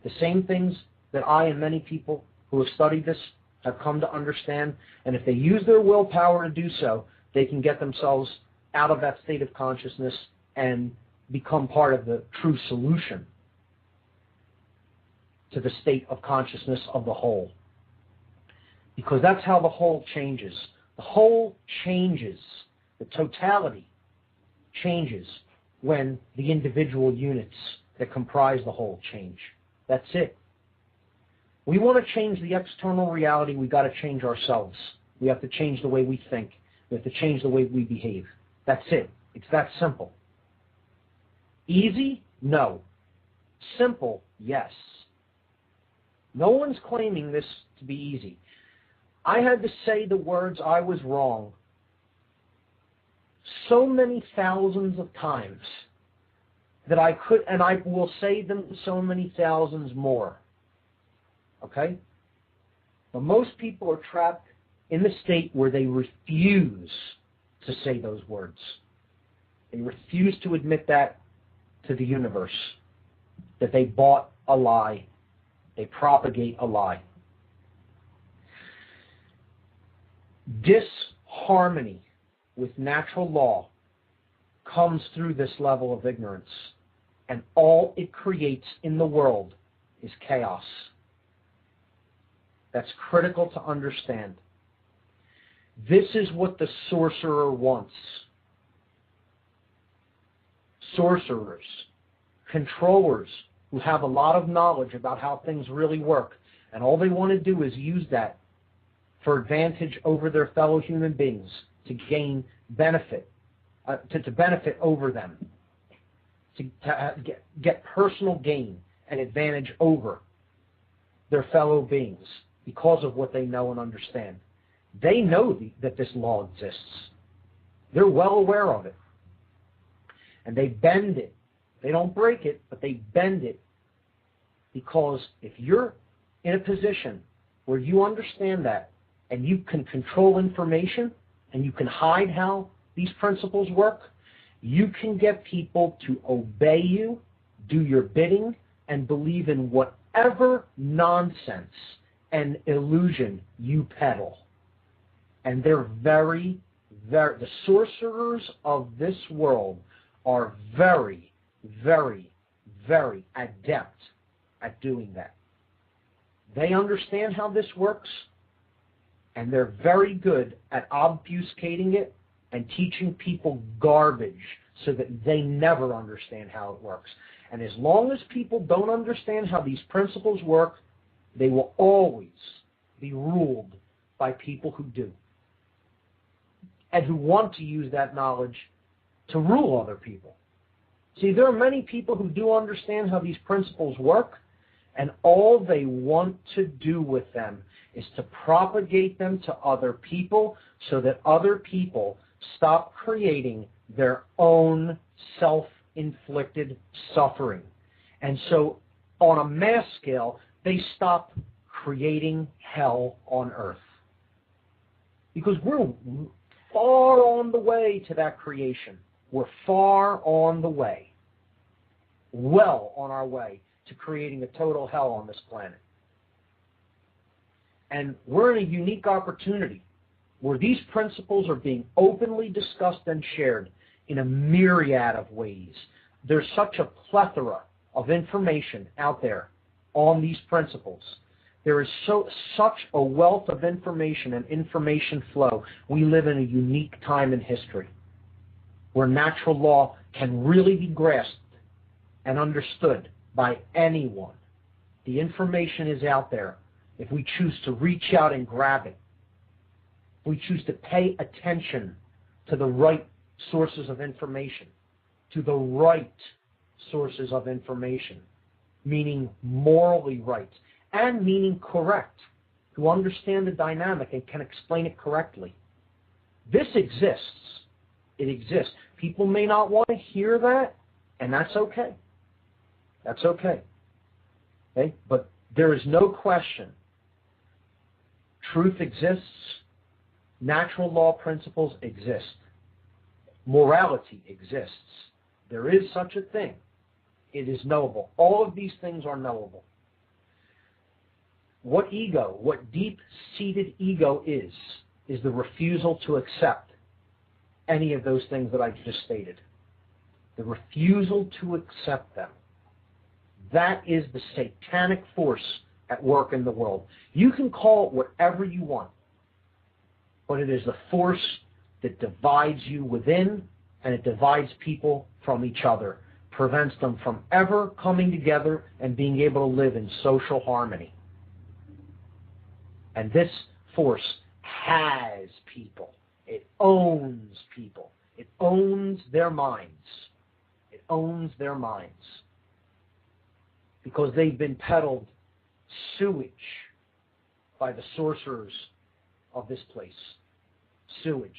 the same things that I and many people who have studied this have come to understand. And if they use their willpower to do so, they can get themselves out of that state of consciousness and become part of the true solution to the state of consciousness of the whole. Because that's how the whole changes. The whole changes. The totality changes when the individual units that comprise the whole change. That's it. We want to change the external reality, we've got to change ourselves. We have to change the way we think. We have to change the way we behave. That's it. It's that simple. Easy? No. Simple? Yes. No one's claiming this to be easy. I had to say the words "I was wrong" so many thousands of times that I could, and I will say them so many thousands more. Okay? But most people are trapped in the state where they refuse to say those words. They refuse to admit that to the universe, that they bought a lie. They propagate a lie. Disharmony with natural law comes through this level of ignorance, and all it creates in the world is chaos. That's critical to understand. This is what the sorcerer wants. Sorcerers, controllers who have a lot of knowledge about how things really work, and all they want to do is use that for advantage over their fellow human beings, to gain benefit, to benefit over them, to get personal gain and advantage over their fellow beings because of what they know and understand. They know that this law exists. They're well aware of it. And they bend it. They don't break it, but they bend it, because if you're in a position where you understand that and you can control information and you can hide how these principles work, you can get people to obey you, do your bidding, and believe in whatever nonsense and illusion you peddle. And they're the sorcerers of this world are very, very, very adept at doing that. They understand how this works, and they're very good at obfuscating it and teaching people garbage so that they never understand how it works. And as long as people don't understand how these principles work, they will always be ruled by people who do, and who want to use that knowledge to rule other people. See, there are many people who do understand how these principles work, and all they want to do with them is to propagate them to other people so that other people stop creating their own self-inflicted suffering. And so, on a mass scale, they stop creating hell on earth. Because we're far on the way to that creation. We're far on the way. Well on our way to creating a total hell on this planet. And we're in a unique opportunity where these principles are being openly discussed and shared in a myriad of ways. There's such a plethora of information out there on these principles. There is such a wealth of information and information flow. We live in a unique time in history where natural law can really be grasped and understood by anyone. The information is out there if we choose to reach out and grab it. We choose to pay attention to the right sources of information, meaning morally right, and meaning correct, to understand the dynamic and can explain it correctly. This exists. It exists. People may not want to hear that, and that's okay. That's okay. Okay? But there is no question. Truth exists. Natural law principles exist. Morality exists. There is such a thing. It is knowable. All of these things are knowable. What deep-seated ego is the refusal to accept any of those things that I just stated. The refusal to accept them. That is the satanic force at work in the world. You can call it whatever you want, but it is the force that divides you within, and it divides people from each other, prevents them from ever coming together and being able to live in social harmony. And this force has people. It owns people. It owns their minds. It owns their minds. Because they've been peddled sewage by the sorcerers of this place. Sewage.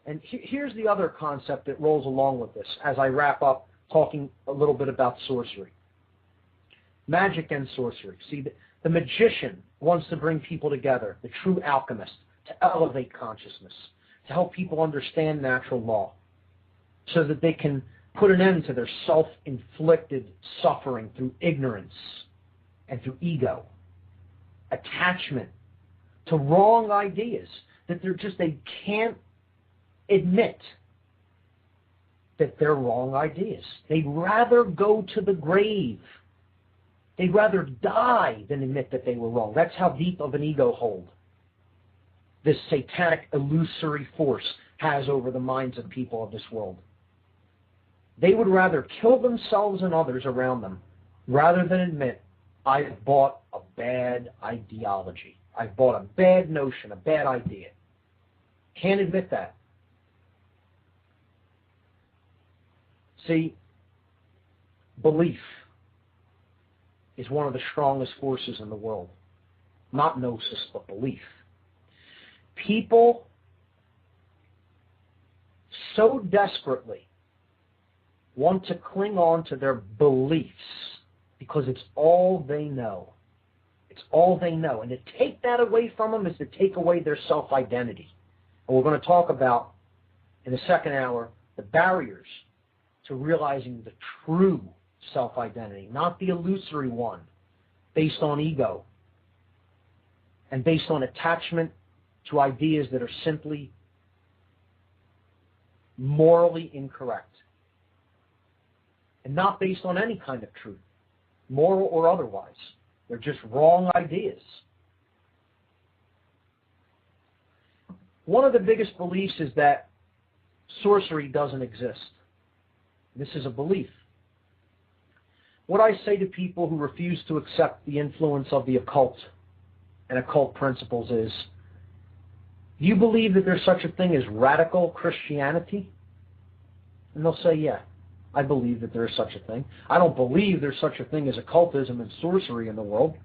And here's the other concept that rolls along with this as I wrap up talking a little bit about sorcery. Magic and sorcery. See, the magician wants to bring people together, the true alchemist, to elevate consciousness, to help people understand natural law, so that they can put an end to their self-inflicted suffering through ignorance and through ego, attachment to wrong ideas that they can't admit that they're wrong ideas. They'd rather go to the grave. They'd rather die than admit that they were wrong. That's how deep of an ego hold this satanic illusory force has over the minds of people of this world. They would rather kill themselves and others around them rather than admit, I've bought a bad ideology. I've bought a bad notion, a bad idea. Can't admit that. See, belief is one of the strongest forces in the world. Not gnosis, but belief. People so desperately want to cling on to their beliefs because it's all they know. It's all they know. And to take that away from them is to take away their self-identity. And we're going to talk about, in the second hour, the barriers to realizing the true self-identity, not the illusory one based on ego and based on attachment to ideas that are simply morally incorrect and not based on any kind of truth, moral or otherwise. They're just wrong ideas. One of the biggest beliefs is that sorcery doesn't exist. This is a belief. What I say to people who refuse to accept the influence of the occult and occult principles is, do you believe that there's such a thing as radical Christianity? And they'll say, yeah, I believe that there is such a thing. I don't believe there's such a thing as occultism and sorcery in the world.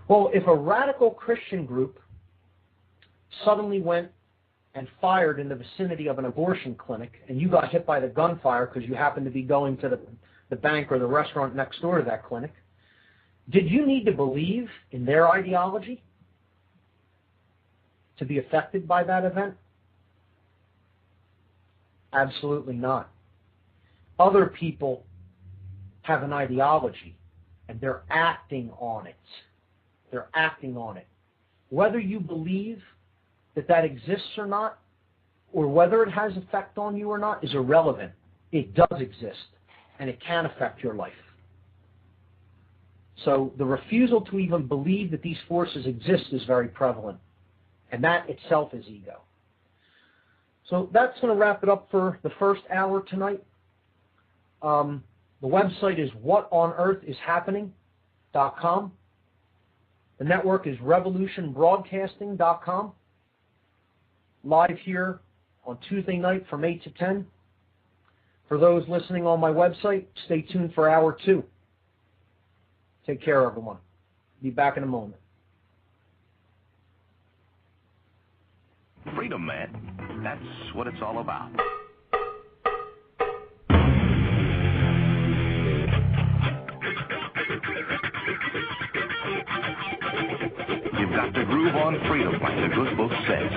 Well, if a radical Christian group suddenly went and fired in the vicinity of an abortion clinic and you got hit by the gunfire because you happened to be going to the bank or the restaurant next door to that clinic, did you need to believe in their ideology to be affected by that event? Absolutely not. Other people have an ideology and they're acting on it. They're acting on it. Whether you believe that that exists or not, or whether it has effect on you or not, is irrelevant. It does exist, and it can affect your life. So the refusal to even believe that these forces exist is very prevalent, and that itself is ego. So that's going to wrap it up for the first hour tonight. The website is whatonearthishappening.com. The network is revolutionbroadcasting.com. live here on Tuesday night from 8 to 10. For those listening on my website, stay tuned for hour 2. Take care, everyone. Be back in a moment. Freedom, man. That's what it's all about. You've got to groove on freedom, like the good book says.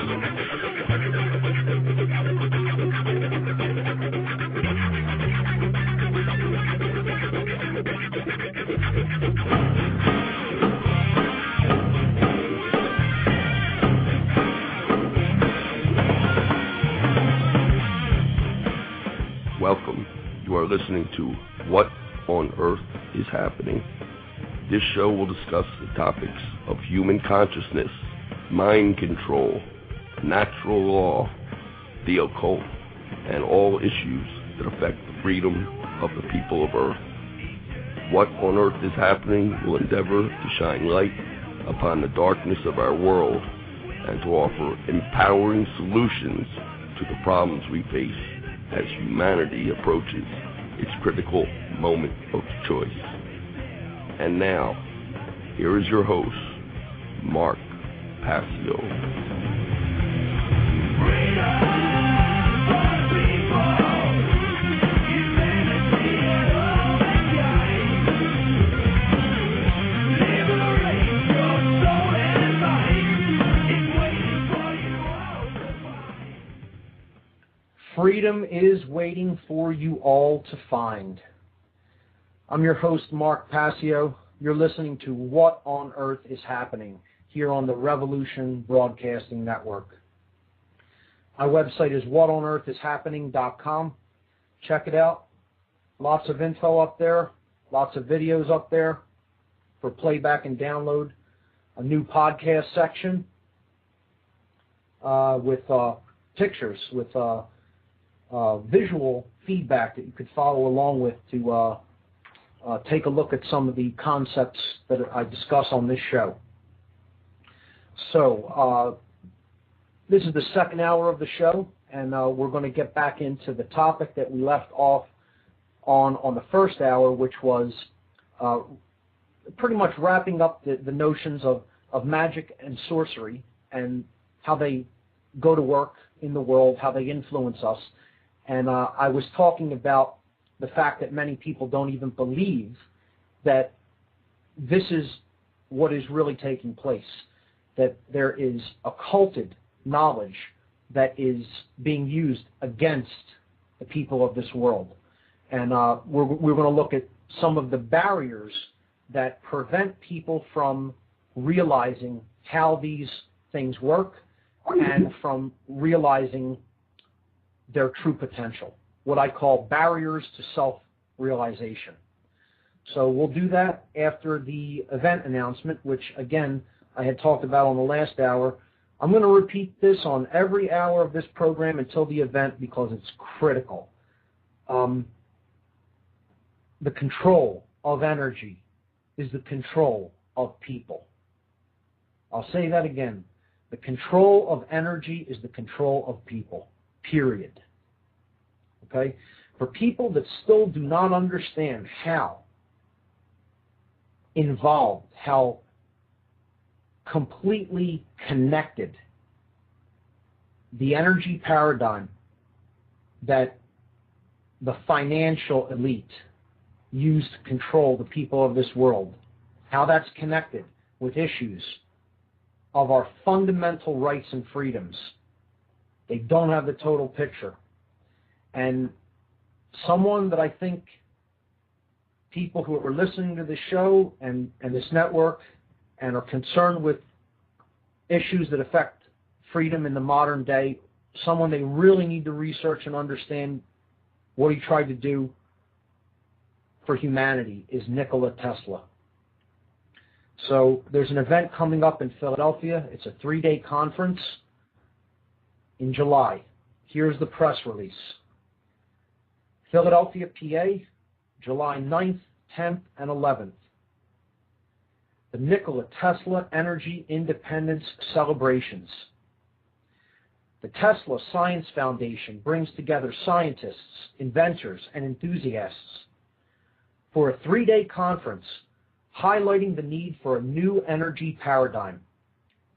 Welcome. You are listening to What on Earth is Happening. This show will discuss the topics of human consciousness, mind control, natural law, the occult, and all issues that affect the freedom of the people of Earth. What on Earth is Happening will endeavor to shine light upon the darkness of our world and to offer empowering solutions to the problems we face as humanity approaches its critical moment of choice. And now, here is your host, Mark Passio. Freedom is waiting for you all to find. I'm your host, Mark Passio. You're listening to What on Earth is Happening here on the Revolution Broadcasting Network. My website is whatonearthishappening.com. Check it out. Lots of info up there, lots of videos up there for playback and download. A new podcast section with pictures, with visual feedback that you could follow along with to take a look at some of the concepts that I discuss on this show. So, this is the second hour of the show, and we're going to get back into the topic that we left off on the first hour, which was pretty much wrapping up the notions of magic and sorcery and how they go to work in the world, how they influence us. And I was talking about the fact that many people don't even believe that this is what is really taking place, that there is occulted knowledge that is being used against the people of this world. And we're going to look at some of the barriers that prevent people from realizing how these things work and from realizing their true potential, what I call barriers to self-realization. So we'll do that after the event announcement, which, again, I had talked about on the last hour. I'm going to repeat this on every hour of this program until the event because it's critical. The control of energy is the control of people. I'll say that again. The control of energy is the control of people, period. Okay? For people that still do not understand how involved, how completely connected the energy paradigm that the financial elite use to control the people of this world, how that's connected with issues of our fundamental rights and freedoms. They don't have the total picture. And someone that I think people who are listening to this show and this network and are concerned with issues that affect freedom in the modern day, someone they really need to research and understand what he tried to do for humanity is Nikola Tesla. So there's an event coming up in Philadelphia. It's a 3-day conference in July. Here's the press release. Philadelphia, PA, July 9th, 10th, and 11th. The Nikola Tesla Energy Independence Celebrations. The Tesla Science Foundation brings together scientists, inventors, and enthusiasts for a 3-day conference highlighting the need for a new energy paradigm.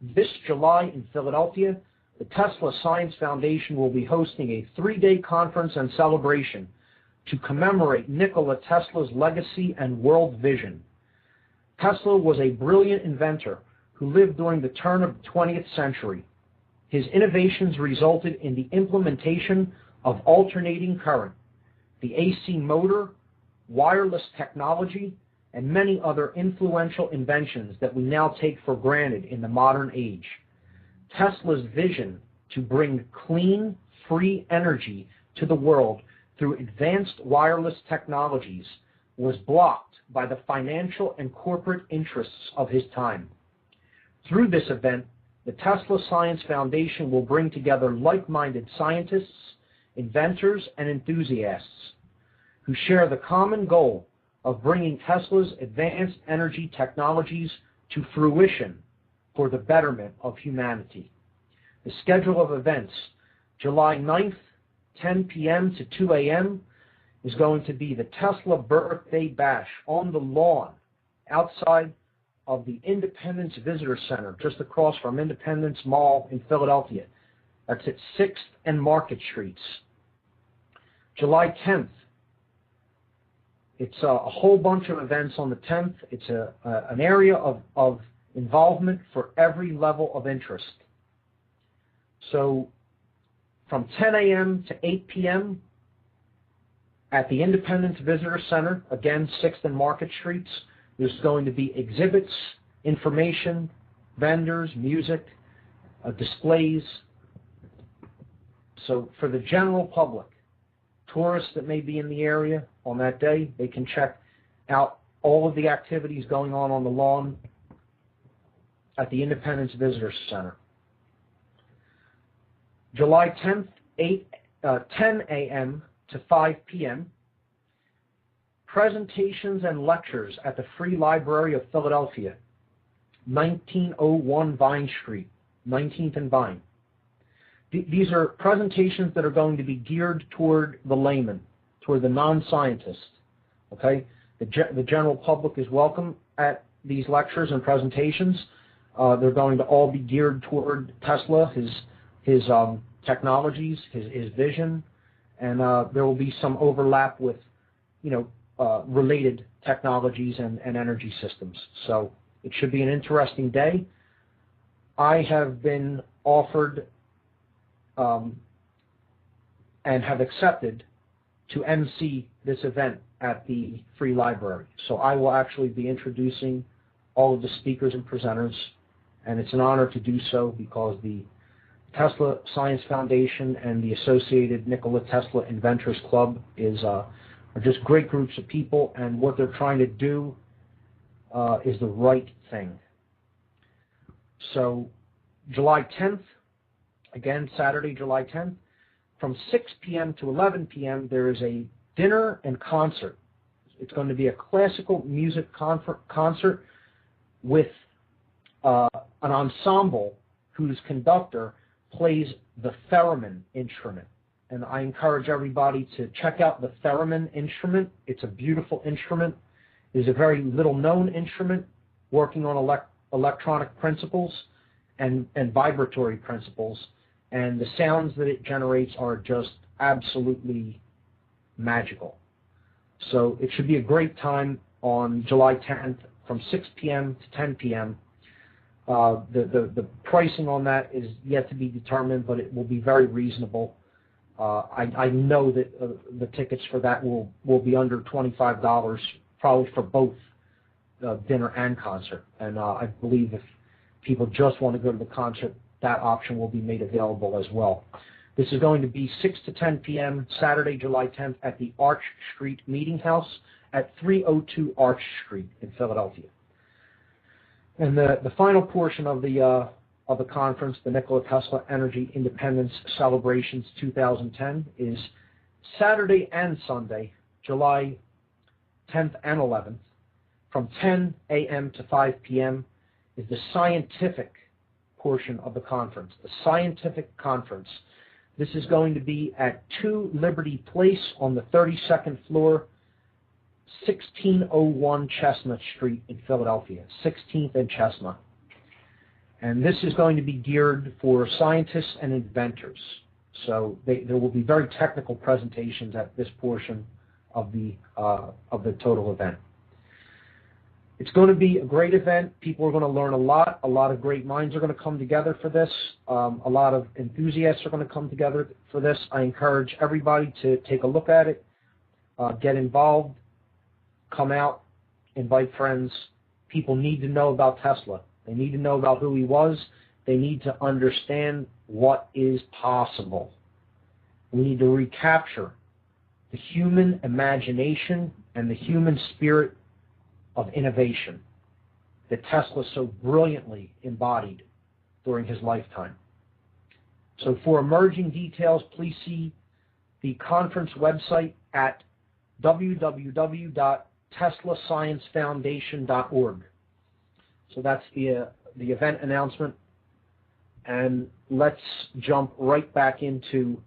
This July in Philadelphia, the Tesla Science Foundation will be hosting a 3-day conference and celebration to commemorate Nikola Tesla's legacy and world vision. Tesla was a brilliant inventor who lived during the turn of the 20th century. His innovations resulted in the implementation of alternating current, the AC motor, wireless technology, and many other influential inventions that we now take for granted in the modern age. Tesla's vision to bring clean, free energy to the world through advanced wireless technologies was blocked by the financial and corporate interests of his time. Through this event, the Tesla Science Foundation will bring together like-minded scientists, inventors, and enthusiasts who share the common goal of bringing Tesla's advanced energy technologies to fruition for the betterment of humanity. The schedule of events, July 9th, 10 p.m. to 2 a.m., is going to be the Tesla Birthday Bash on the lawn outside of the Independence Visitor Center, just across from Independence Mall in Philadelphia. That's at 6th and Market Streets. July 10th, it's a whole bunch of events on the 10th. It's an area of involvement for every level of interest. So from 10 a.m. to 8 p.m. at the Independence Visitor Center, again, 6th and Market Streets, there's going to be exhibits, information, vendors, music, displays. So for the general public, tourists that may be in the area on that day, they can check out all of the activities going on the lawn at the Independence Visitor Center. July 10th, 10 a.m. to 5 p.m., presentations and lectures at the Free Library of Philadelphia, 1901 Vine Street, 19th and Vine. These are presentations that are going to be geared toward the layman, toward the non-scientist. Okay, the general public is welcome at these lectures and presentations. They're going to all be geared toward Tesla, his technologies, his vision, and there will be some overlap with, related technologies and energy systems. So it should be an interesting day. I have been offered and have accepted to MC this event at the Free Library. So I will actually be introducing all of the speakers and presenters, and it's an honor to do so because the Tesla Science Foundation and the associated Nikola Tesla Inventors Club are just great groups of people, and what they're trying to do is the right thing. So July 10th, again, Saturday, July 10th, from 6 p.m. to 11 p.m., there is a dinner and concert. It's going to be a classical music concert with an ensemble whose conductor plays the theremin instrument. And I encourage everybody to check out the theremin instrument. It's a beautiful instrument. It is a very little-known instrument working on electronic principles and vibratory principles. And the sounds that it generates are just absolutely magical. So it should be a great time on July 10th from 6 p.m. to 10 p.m. The pricing on that is yet to be determined, but it will be very reasonable. I know that the tickets for that will be under $25, probably for both dinner and concert. And I believe if people just want to go to the concert, that option will be made available as well. This is going to be 6 to 10 p.m. Saturday, July 10th at the Arch Street Meeting House at 302 Arch Street in Philadelphia. And the final portion of the conference, the Nikola Tesla Energy Independence Celebrations 2010, is Saturday and Sunday, July 10th and 11th, from 10 a.m. to 5 p.m. is the scientific portion of the conference, the scientific conference. This is going to be at 2 Liberty Place on the 32nd floor, 1601 Chestnut Street in Philadelphia, 16th and Chestnut. And this is going to be geared for scientists and inventors. So there will be very technical presentations at this portion of the total event. It's going to be a great event. People are going to learn a lot. A lot of great minds are going to come together for this. A lot of enthusiasts are going to come together for this. I encourage everybody to take a look at it, get involved, come out, invite friends. People need to know about Tesla. They need to know about who he was. They need to understand what is possible. We need to recapture the human imagination and the human spirit of innovation that Tesla so brilliantly embodied during his lifetime. So for emerging details, please see the conference website at www.teslasciencefoundation.org. So that's the event announcement. And let's jump right back into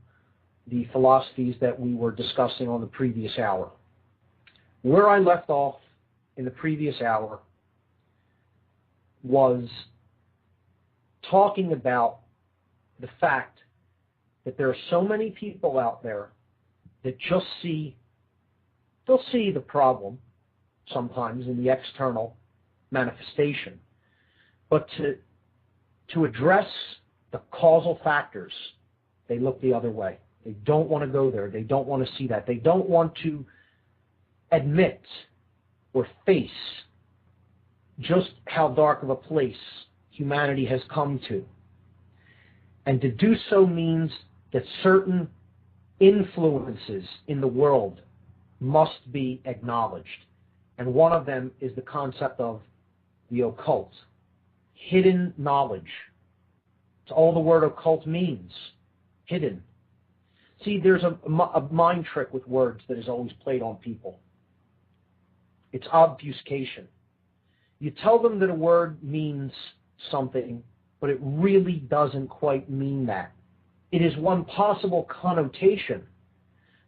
the philosophies that we were discussing on the previous hour. Where I left off in the previous hour was talking about the fact that there are so many people out there that just they'll see the problem sometimes in the external manifestation, but to address the causal factors, they look the other way. They don't want to go there. They don't want to see that. They don't want to admit or face just how dark of a place humanity has come to. And to do so means that certain influences in the world must be acknowledged. And one of them is the concept of the occult, hidden knowledge. It's all the word occult means, hidden. See, there's a mind trick with words that is always played on people. It's obfuscation. You tell them that a word means something, but it really doesn't quite mean that. It is one possible connotation,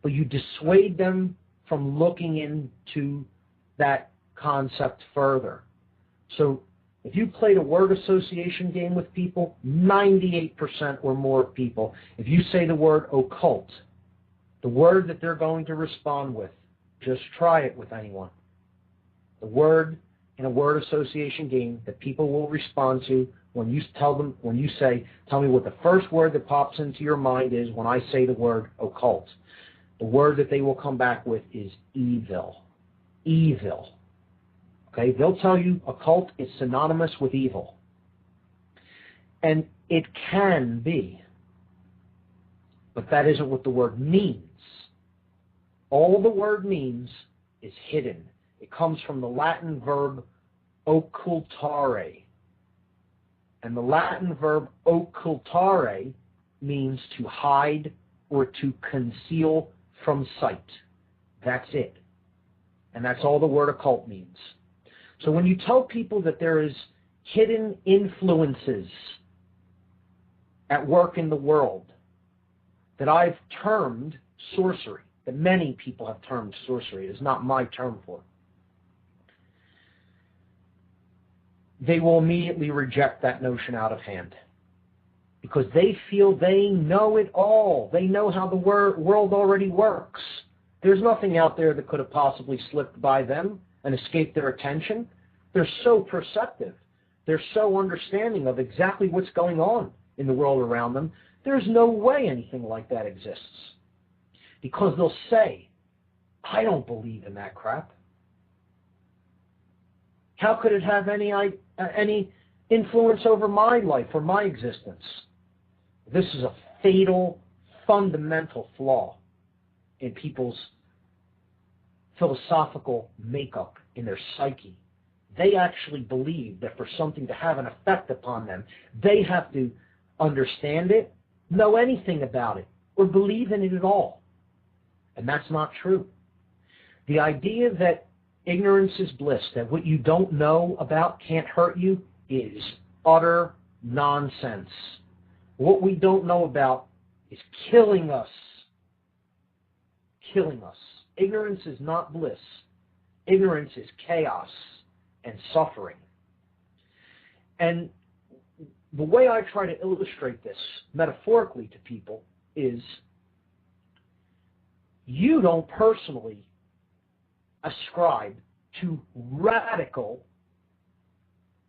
but you dissuade them from looking into that concept further. So if you played a word association game with people, 98% or more of people, if you say the word occult, the word that they're going to respond with, just try it with anyone. The word in a word association game that people will respond to when you say, tell me what the first word that pops into your mind is when I say the word occult. The word that they will come back with is evil. Evil. Okay, they'll tell you occult is synonymous with evil. And it can be, but that isn't what the word means. All the word means is hidden. It comes from the Latin verb occultare. And the Latin verb occultare means to hide or to conceal from sight. That's it. And that's all the word occult means. So when you tell people that there is hidden influences at work in the world that I've termed sorcery, that many people have termed sorcery, it is not my term for it, they will immediately reject that notion out of hand because they feel they know it all. They know how the world already works. There's nothing out there that could have possibly slipped by them and escaped their attention. They're so perceptive. They're so understanding of exactly what's going on in the world around them. There's no way anything like that exists. Because they'll say, I don't believe in that crap. How could it have any influence over my life or my existence? This is a fatal, fundamental flaw in people's philosophical makeup, in their psyche. They actually believe that for something to have an effect upon them, they have to understand it, know anything about it, or believe in it at all. And that's not true. The idea that ignorance is bliss, that what you don't know about can't hurt you, is utter nonsense. What we don't know about is killing us. Killing us. Ignorance is not bliss. Ignorance is chaos and suffering. And the way I try to illustrate this metaphorically to people is you don't personally ascribe to radical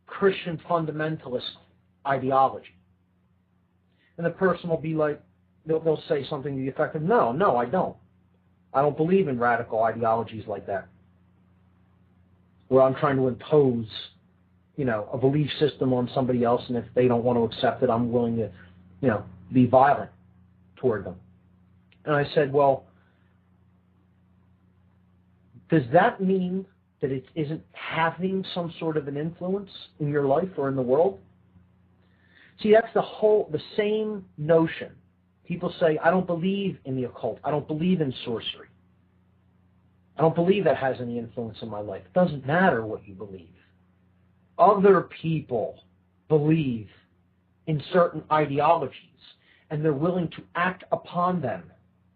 Christian fundamentalist ideology. And the person will be like, they'll say something to the effect of, no, I don't. I don't believe in radical ideologies like that, where I'm trying to impose, a belief system on somebody else, and if they don't want to accept it, I'm willing to, be violent toward them. And I said, well, does that mean that it isn't having some sort of an influence in your life or in the world? See, that's the same notion. People say, I don't believe in the occult. I don't believe in sorcery. I don't believe that has any influence in my life. It doesn't matter what you believe. Other people believe in certain ideologies, and they're willing to act upon them,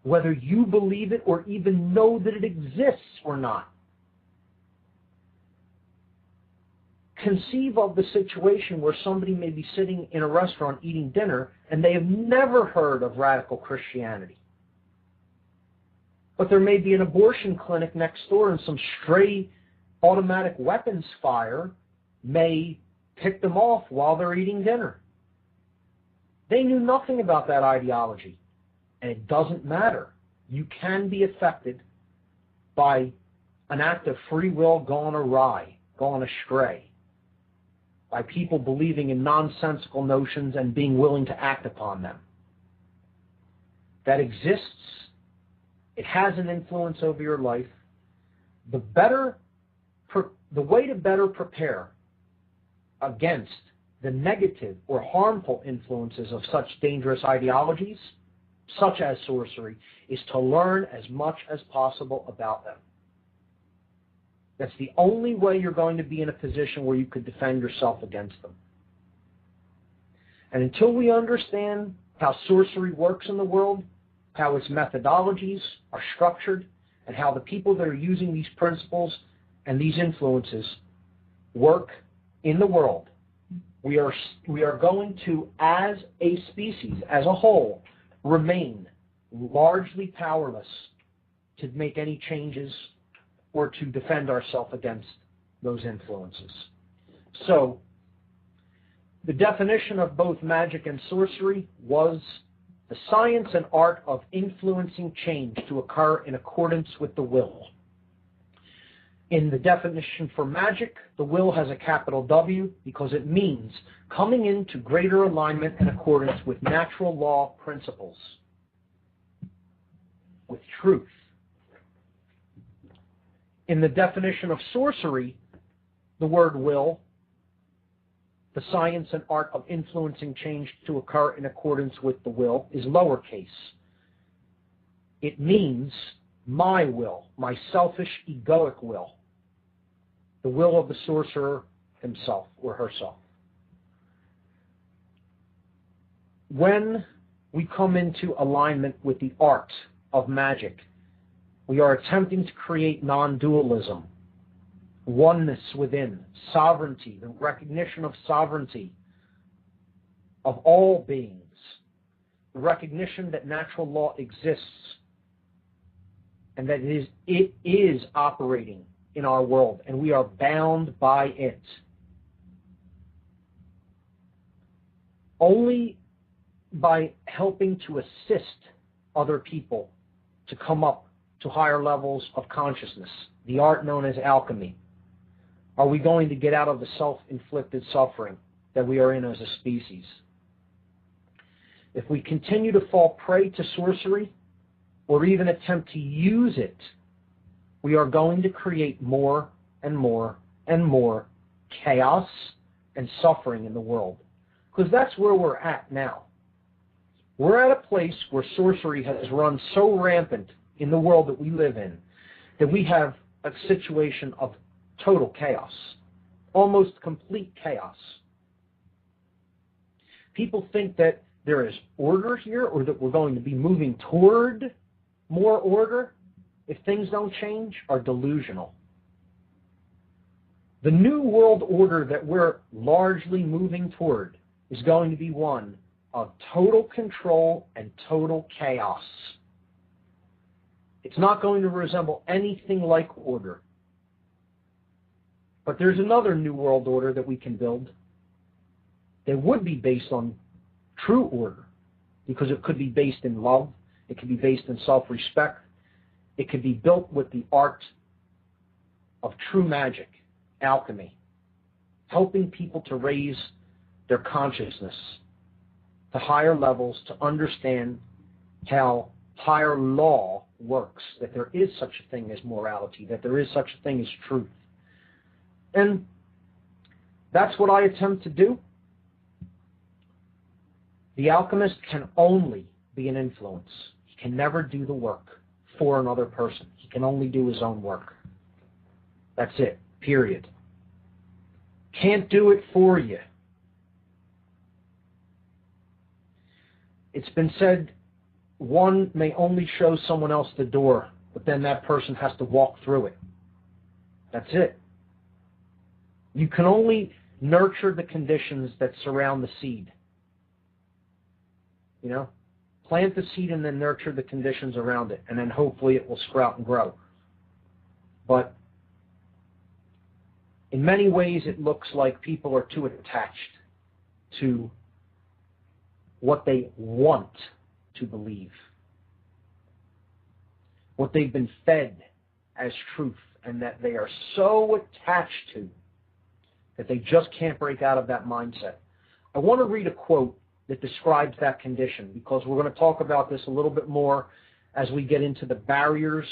whether you believe it or even know that it exists or not. Conceive of the situation where somebody may be sitting in a restaurant eating dinner and they have never heard of radical Christianity. But there may be an abortion clinic next door and some stray automatic weapons fire may pick them off while they're eating dinner. They knew nothing about that ideology, and it doesn't matter. You can be affected by an act of free will gone awry, gone astray, by people believing in nonsensical notions and being willing to act upon them. That exists. It has an influence over your life. The way to better prepare against the negative or harmful influences of such dangerous ideologies, such as sorcery, is to learn as much as possible about them. That's the only way you're going to be in a position where you could defend yourself against them. And until we understand how sorcery works in the world, how its methodologies are structured, and how the people that are using these principles and these influences work in the world, we are going to, as a species, as a whole, remain largely powerless to make any changes or to defend ourselves against those influences. So, the definition of both magic and sorcery was the science and art of influencing change to occur in accordance with the will. In the definition for magic, the will has a capital W because it means coming into greater alignment in accordance with natural law principles, with truth. In the definition of sorcery, the word will, the science and art of influencing change to occur in accordance with the will, is lowercase. It means my will, my selfish, egoic will, the will of the sorcerer himself or herself. When we come into alignment with the art of magic, we are attempting to create non-dualism, oneness within, sovereignty, the recognition of sovereignty of all beings, the recognition that natural law exists and that it is operating in our world, and we are bound by it. Only by helping to assist other people to come up to higher levels of consciousness, the art known as alchemy, are we going to get out of the self-inflicted suffering that we are in as a species. If we continue to fall prey to sorcery, or even attempt to use it, we are going to create more and more and more chaos and suffering in the world. Because that's where we're at now. We're at a place where sorcery has run so rampant in the world that we live in that we have a situation of total chaos, almost complete chaos. people think that there is order here or that we're going to be moving toward more order if things don't change are delusional. The new world order that we're largely moving toward is going to be one of total control and total chaos. It's not going to resemble anything like order. But there's another new world order that we can build that would be based on true order, because it could be based in love, it could be based in self-respect, it could be built with the art of true magic, alchemy, helping people to raise their consciousness to higher levels, to understand how higher law works, that there is such a thing as morality, that there is such a thing as truth. And that's what I attempt to do. The alchemist can only be an influence. He can never do the work for another person. He can only do his own work. That's it, period. Can't do it for you. It's been said, one may only show someone else the door, but then that person has to walk through it. That's it. You can only nurture the conditions that surround the seed. You know, plant the seed and then nurture the conditions around it, and then hopefully it will sprout and grow. But in many ways it looks like people are too attached to what they want to believe, what they've been fed as truth, and that they are so attached to that they just can't break out of that mindset. I want to read a quote that describes that condition, because we're going to talk about this a little bit more as we get into the barriers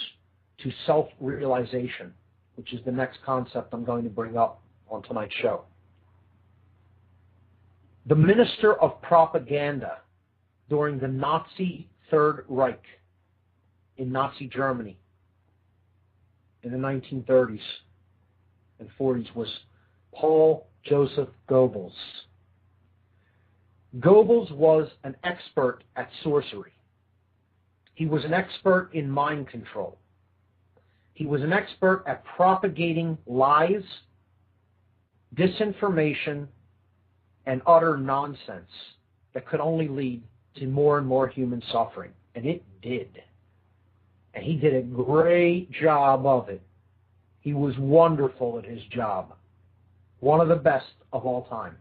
to self-realization, which is the next concept I'm going to bring up on tonight's show. The minister of propaganda during the Nazi Third Reich in Nazi Germany in the 1930s and 40s was Paul Joseph Goebbels. Goebbels was an expert at sorcery. He was an expert in mind control. He was an expert at propagating lies, disinformation, and utter nonsense that could only lead to more and more human suffering. And it did. And he did a great job of it. He was wonderful at his job. One of the best of all time.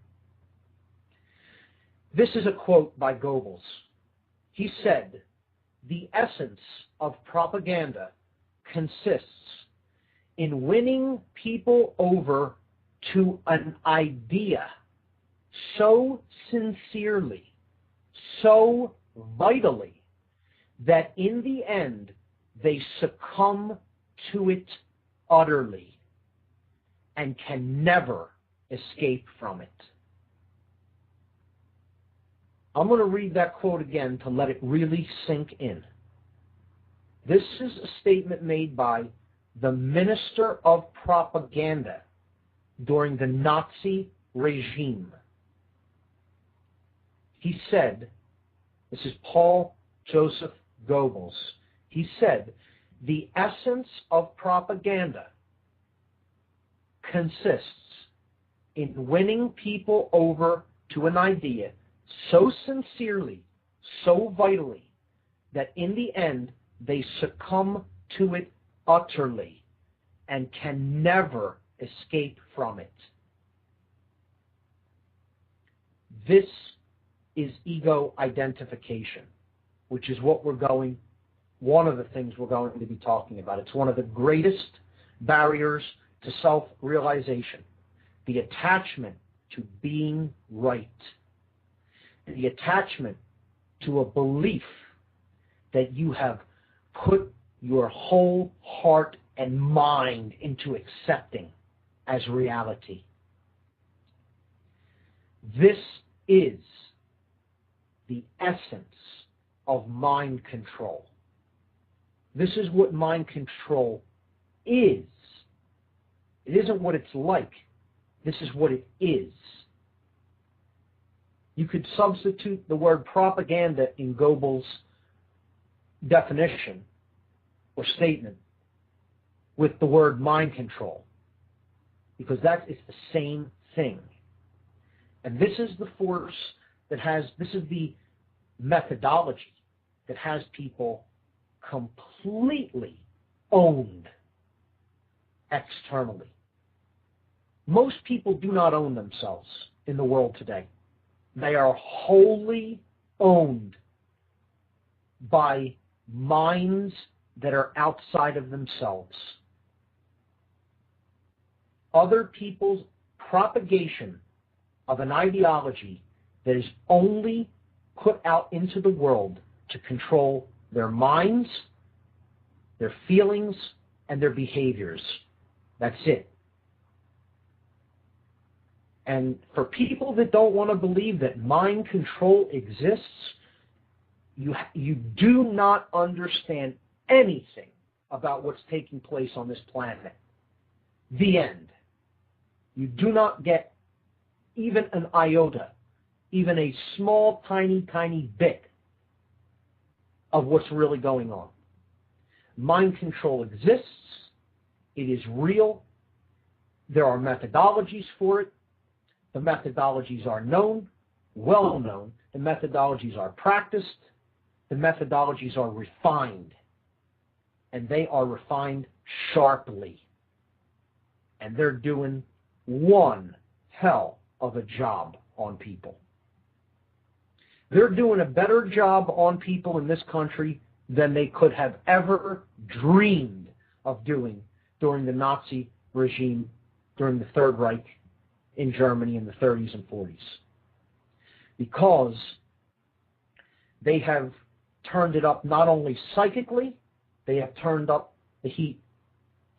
This is a quote by Goebbels. He said, "The essence of propaganda consists in winning people over to an idea so sincerely, so vitally, that in the end they succumb to it utterly and can never escape from it." I'm going to read that quote again to let it really sink in. This is a statement made by the minister of propaganda during the Nazi regime. He said, this is Paul Joseph Goebbels, he said, "The essence of propaganda consists in winning people over to an idea so sincerely, so vitally, that in the end they succumb to it utterly and can never escape from it." This is ego identification, which is what one of the things we're going to be talking about. It's one of the greatest barriers to self-realization, the attachment to being right. The attachment to a belief that you have put your whole heart and mind into accepting as reality. This is the essence of mind control. This is what mind control is. It isn't what it's like. This is what it is. You could substitute the word propaganda in Goebbels' definition or statement with the word mind control, because it's the same thing. And this is the force this is the methodology that has people completely owned externally. Most people do not own themselves in the world today. They are wholly owned by minds that are outside of themselves. Other people's propagation of an ideology that is only put out into the world to control their minds, their feelings, and their behaviors. That's it. And for people that don't want to believe that mind control exists, you do not understand anything about what's taking place on this planet. The end. You do not get even an iota, even a small, tiny, tiny bit of what's really going on. Mind control exists. It is real. There are methodologies for it. The methodologies are known, well known. The methodologies are practiced. The methodologies are refined. And they are refined sharply. And they're doing one hell of a job on people. They're doing a better job on people in this country than they could have ever dreamed of doing during the Nazi regime, during the Third Reich in Germany in the 30s and 40s. Because they have turned it up not only psychically, they have turned up the heat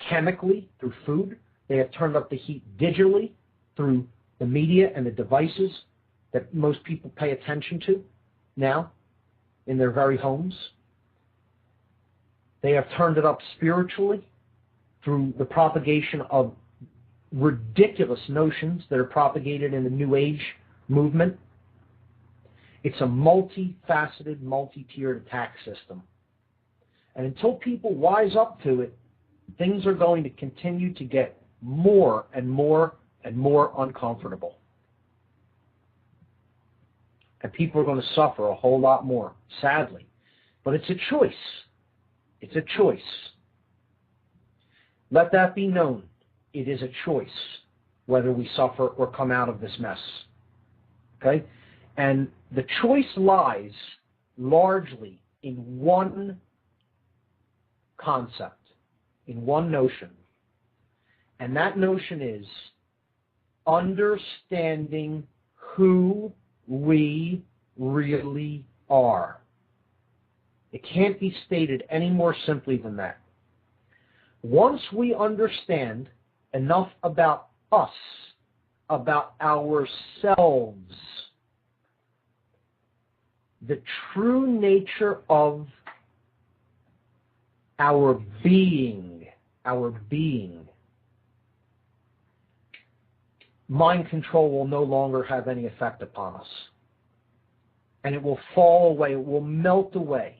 chemically through food, they have turned up the heat digitally through the media and the devices that most people pay attention to now in their very homes. They have turned it up spiritually through the propagation of ridiculous notions that are propagated in the New Age movement. It's a multifaceted, multi-tiered attack system. And until people wise up to it, things are going to continue to get more and more and more uncomfortable. And people are going to suffer a whole lot more, sadly. But it's a choice. It's a choice. Let that be known. It is a choice whether we suffer or come out of this mess. Okay? And the choice lies largely in one concept, in one notion. And that notion is understanding who we really are. It can't be stated any more simply than that. Once we understand enough about us, about ourselves, the true nature of our being, mind control will no longer have any effect upon us. And it will fall away, it will melt away.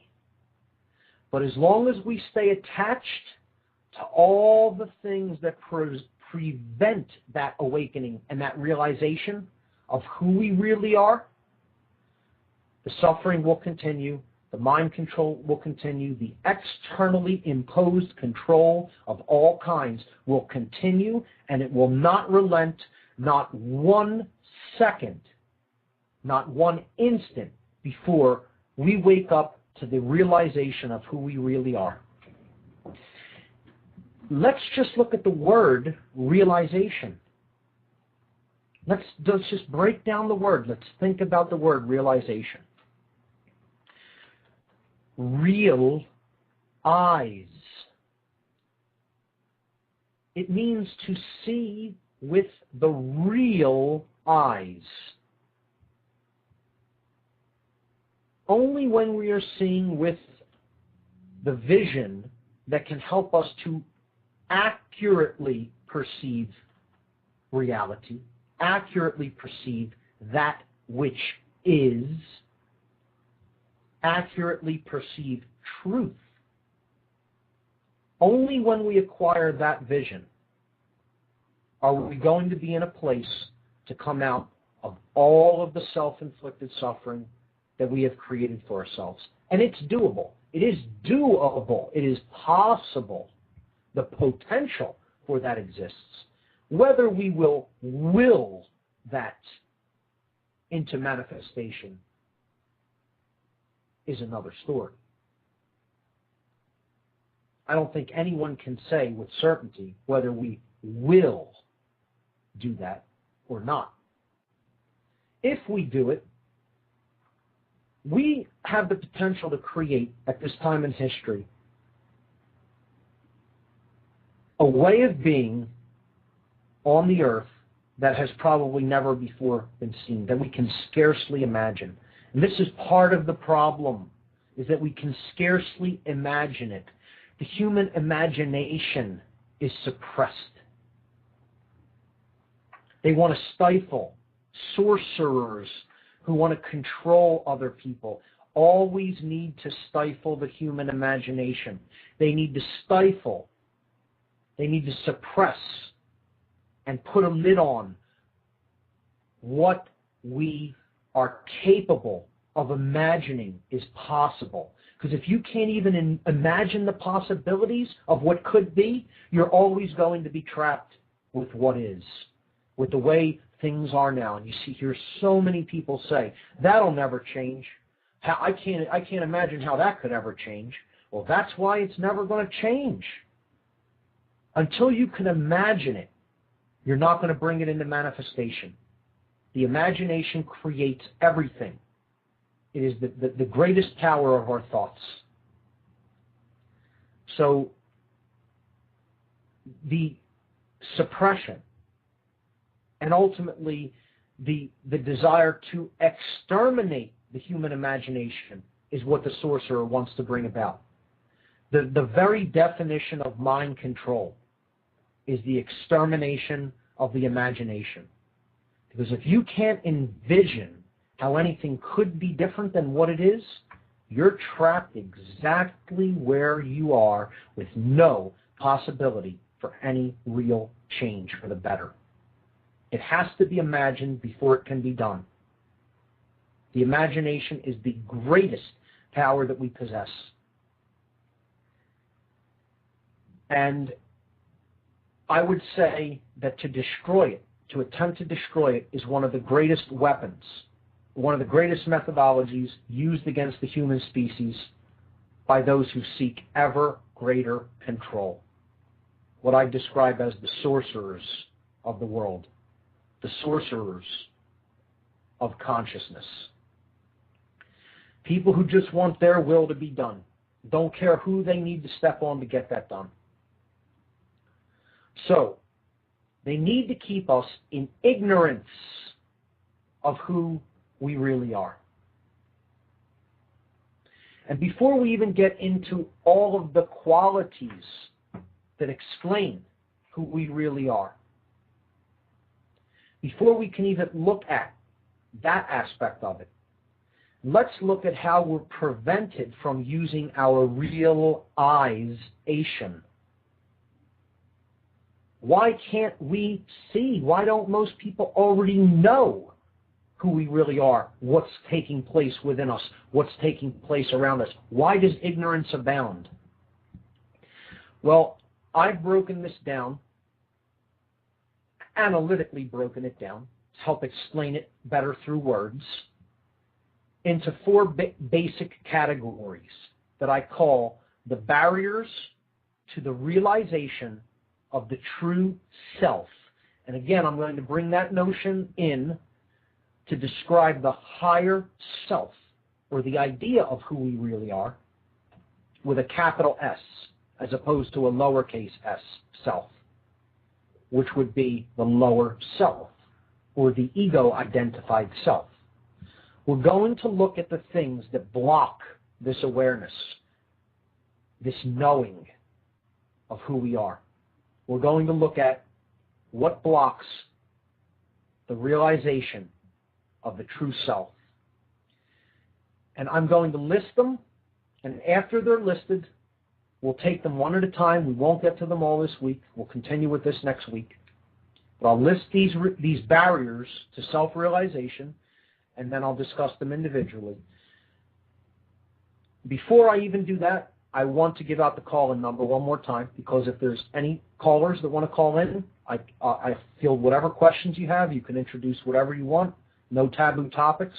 But as long as we stay attached to all the things that prevent that awakening and that realization of who we really are, the suffering will continue, the mind control will continue, the externally imposed control of all kinds will continue, and it will not relent, not 1 second, not 1 instant before we wake up to the realization of who we really are. Let's just look at the word realization. Let's just break down the word. Let's think about the word realization. Real eyes. It means to see with the real eyes. Only when we are seeing with the vision that can help us to accurately perceive reality, accurately perceive that which is accurately perceived truth. Only when we acquire that vision are we going to be in a place to come out of all of the self-inflicted suffering that we have created for ourselves. And it's doable. It is doable. It is possible. The potential for that exists. Whether we will that into manifestation is another story. I don't think anyone can say with certainty whether we will do that or not. If we do it, we have the potential to create, at this time in history, a way of being on the earth that has probably never before been seen, that we can scarcely imagine. And this is part of the problem, is that we can scarcely imagine it. The human imagination is suppressed. They want to stifle. Sorcerers who want to control other people always need to stifle the human imagination. They need to stifle. They need to suppress and put a lid on what we are capable of imagining is possible. Because if you can't even imagine the possibilities of what could be, you're always going to be trapped with what is, with the way things are now. And you hear so many people say, that'll never change. I can't imagine how that could ever change. Well, that's why it's never going to change. Until you can imagine it, you're not going to bring it into manifestation. The imagination creates everything. It is the greatest power of our thoughts. So the suppression and ultimately the desire to exterminate the human imagination is what the sorcerer wants to bring about. The very definition of mind control is the extermination of the imagination. Because if you can't envision how anything could be different than what it is, you're trapped exactly where you are with no possibility for any real change for the better. It has to be imagined before it can be done. The imagination is the greatest power that we possess. And I would say that to destroy it, to attempt to destroy it, is one of the greatest weapons, one of the greatest methodologies used against the human species by those who seek ever greater control. What I describe as the sorcerers of the world, the sorcerers of consciousness. People who just want their will to be done, don't care who they need to step on to get that done. So, they need to keep us in ignorance of who we really are. And before we even get into all of the qualities that explain who we really are, before we can even look at that aspect of it, let's look at how we're prevented from using our realization. Why can't we see? Why don't most people already know who we really are, what's taking place within us, what's taking place around us? Why does ignorance abound? Well, I've broken this down, analytically broken it down, to help explain it better through words, into four basic categories that I call the barriers to the realization of the true self. And again, I'm going to bring that notion in to describe the higher self, or the idea of who we really are, with a capital S, as opposed to a lowercase s, self, which would be the lower self, or the ego-identified self. We're going to look at the things that block this awareness, this knowing of who we are. We're going to look at what blocks the realization of the true self, And I'm going to list them, and after they're listed, we'll take them one at a time. We won't get to them all this week. We'll continue with this next week. But I'll list these barriers to self-realization, and then I'll discuss them individually. Before I even do that, I want to give out the call-in number one more time, because if there's any callers that want to call in, I field whatever questions you have. You can introduce whatever you want. No taboo topics.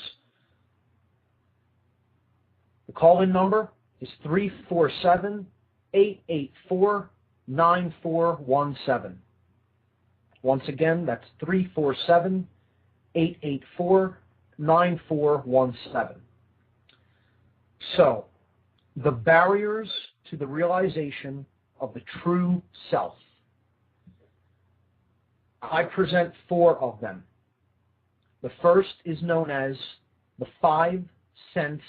The call-in number is 347-884-9417. Once again, that's 347-884-9417. So, the barriers to the realization of the true self. I present 4 of them. The first is known as the 5-sense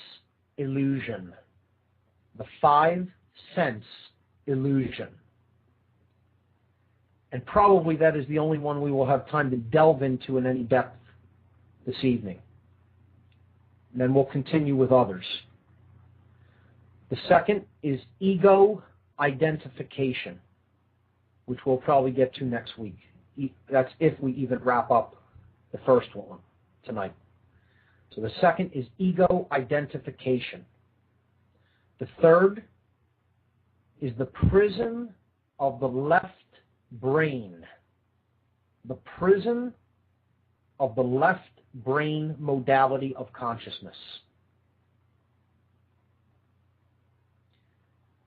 illusion. The 5-sense illusion. And probably that is the only one we will have time to delve into in any depth this evening. And then we'll continue with others. The second is ego identification, which we'll probably get to next week. That's if we even wrap up the first one tonight. So the second is ego identification. The third is the prison of the left brain. The prison of the left brain modality of consciousness.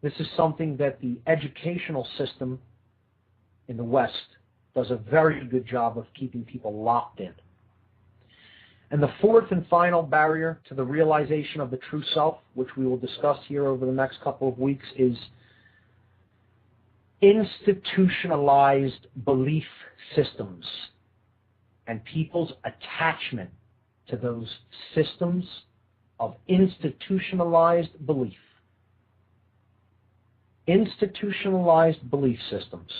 This is something that the educational system in the West does a very good job of keeping people locked in. And the fourth and final barrier to the realization of the true self, which we will discuss here over the next couple of weeks, is institutionalized belief systems and people's attachment to those systems of institutionalized belief. Institutionalized belief systems.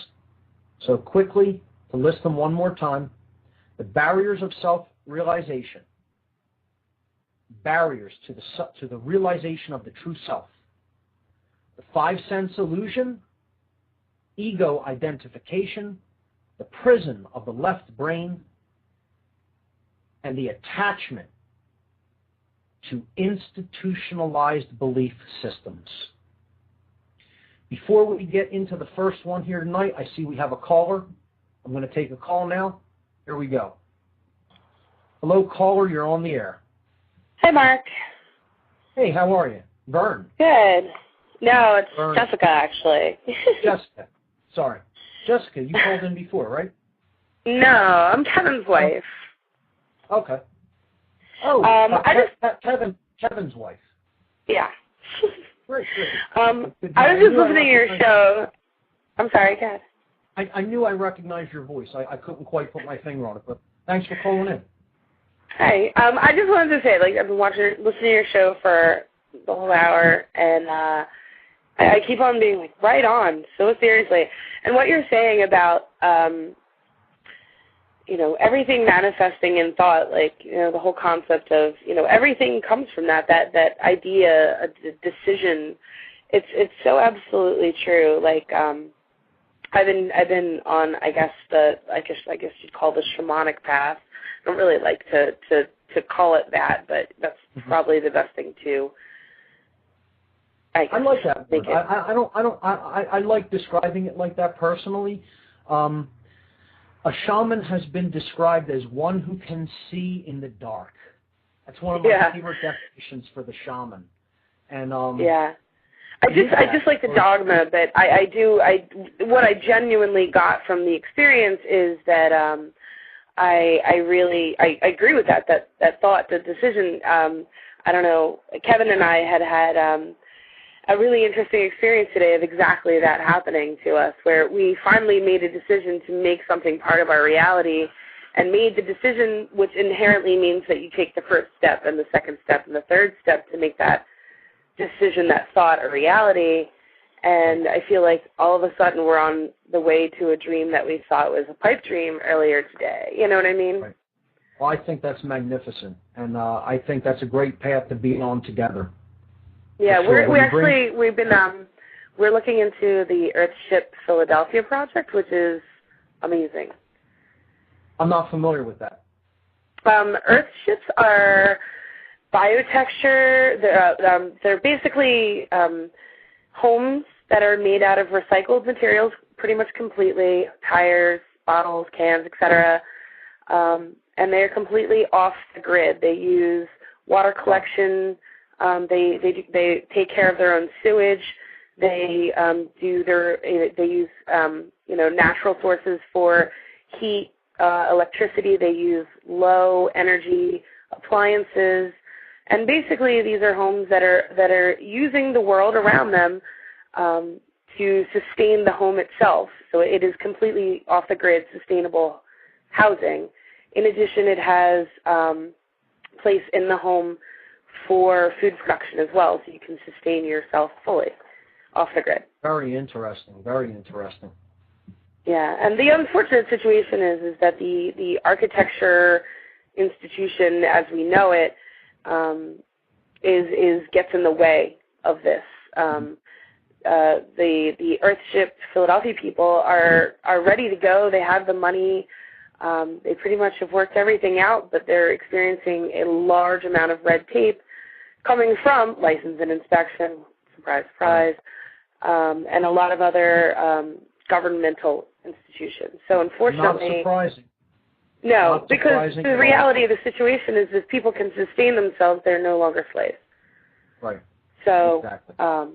So quickly, to list them one more time, the barriers of self-realization, barriers to the realization of the true self, the 5-sense illusion, ego identification, the prison of the left brain, and the attachment to institutionalized belief systems. Before we get into the first one here tonight, I see we have a caller. I'm going to take a call now. Here we go. Hello, caller. You're on the air. Hi, Mark. Hey, how are you? Vern. Good. No, it's Vern. Jessica, actually. Jessica. Sorry. Jessica, you called in before, right? No, I'm Kevin's wife. Okay. Oh, Kevin's wife. Yeah. Great. I was just listening to your show. I'm sorry, go ahead. I knew I recognized your voice. I couldn't quite put my finger on it, but thanks for calling in. Hi. I just wanted to say, I've been listening to your show for the whole hour, and I keep on being right on, so seriously. And what you're saying about, everything manifesting in thought, the whole concept of, everything comes from that idea, a decision. It's so absolutely true. I've been on, I guess you'd call the shamanic path. I don't really like to call it that, but that's probably the best thing to. I like that word. I like describing it like that personally. A shaman has been described as one who can see in the dark. That's one of my favorite definitions for the shaman. And I just like the dogma, but what I genuinely got from the experience is that I agree with that thought, the decision. I don't know, Kevin and I had a really interesting experience today of exactly that happening to us, where we finally made a decision to make something part of our reality, and made the decision, which inherently means that you take the first step and the second step and the third step to make that decision, that thought, a reality. And I feel like all of a sudden we're on the way to a dream that we thought was a pipe dream earlier today. You know what I mean? Well, I think that's magnificent, and I think that's a great path to be on together. Yeah, we're looking into the Earthship Philadelphia project, which is amazing. I'm not familiar with that. Earthships are biotexture. They're basically homes that are made out of recycled materials, pretty much completely, tires, bottles, cans, etc. And they're completely off the grid. They use water collection. They take care of their own sewage. They use natural sources for heat, electricity. They use low energy appliances, and basically these are homes that are using the world around them to sustain the home itself. So it is completely off the grid, sustainable housing. In addition, it has place in the home for food production as well, so you can sustain yourself fully off the grid. Very interesting. Very interesting. Yeah, and the unfortunate situation is that the architecture institution, as we know it, gets in the way of this. The Earthship Philadelphia people are ready to go. They have the money. They pretty much have worked everything out, but they're experiencing a large amount of red tape coming from license and inspection, surprise, surprise, and a lot of other governmental institutions. So unfortunately, not surprising. No, not because surprising the reality of the situation is if people can sustain themselves, they're no longer slaves. Right. So, exactly. I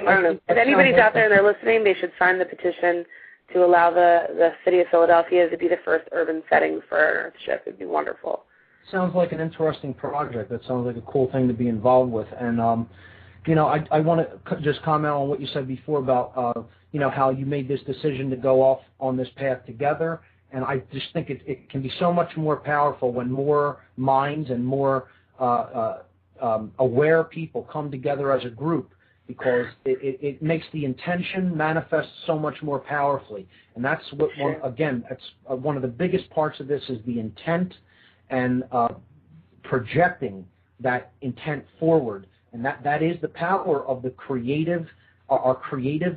don't know. If anybody's out there and they're listening, they should sign the petition to allow the city of Philadelphia to be the first urban setting for an Earthship. It would be wonderful. Sounds like an interesting project. That sounds like a cool thing to be involved with. And, I want to just comment on what you said before about, how you made this decision to go off on this path together. And I just think it can be so much more powerful when more minds and more aware people come together as a group, because it makes the intention manifest so much more powerfully. And that's what, that's one of the biggest parts of this is the intent and projecting that intent forward. And that is the power of the our creative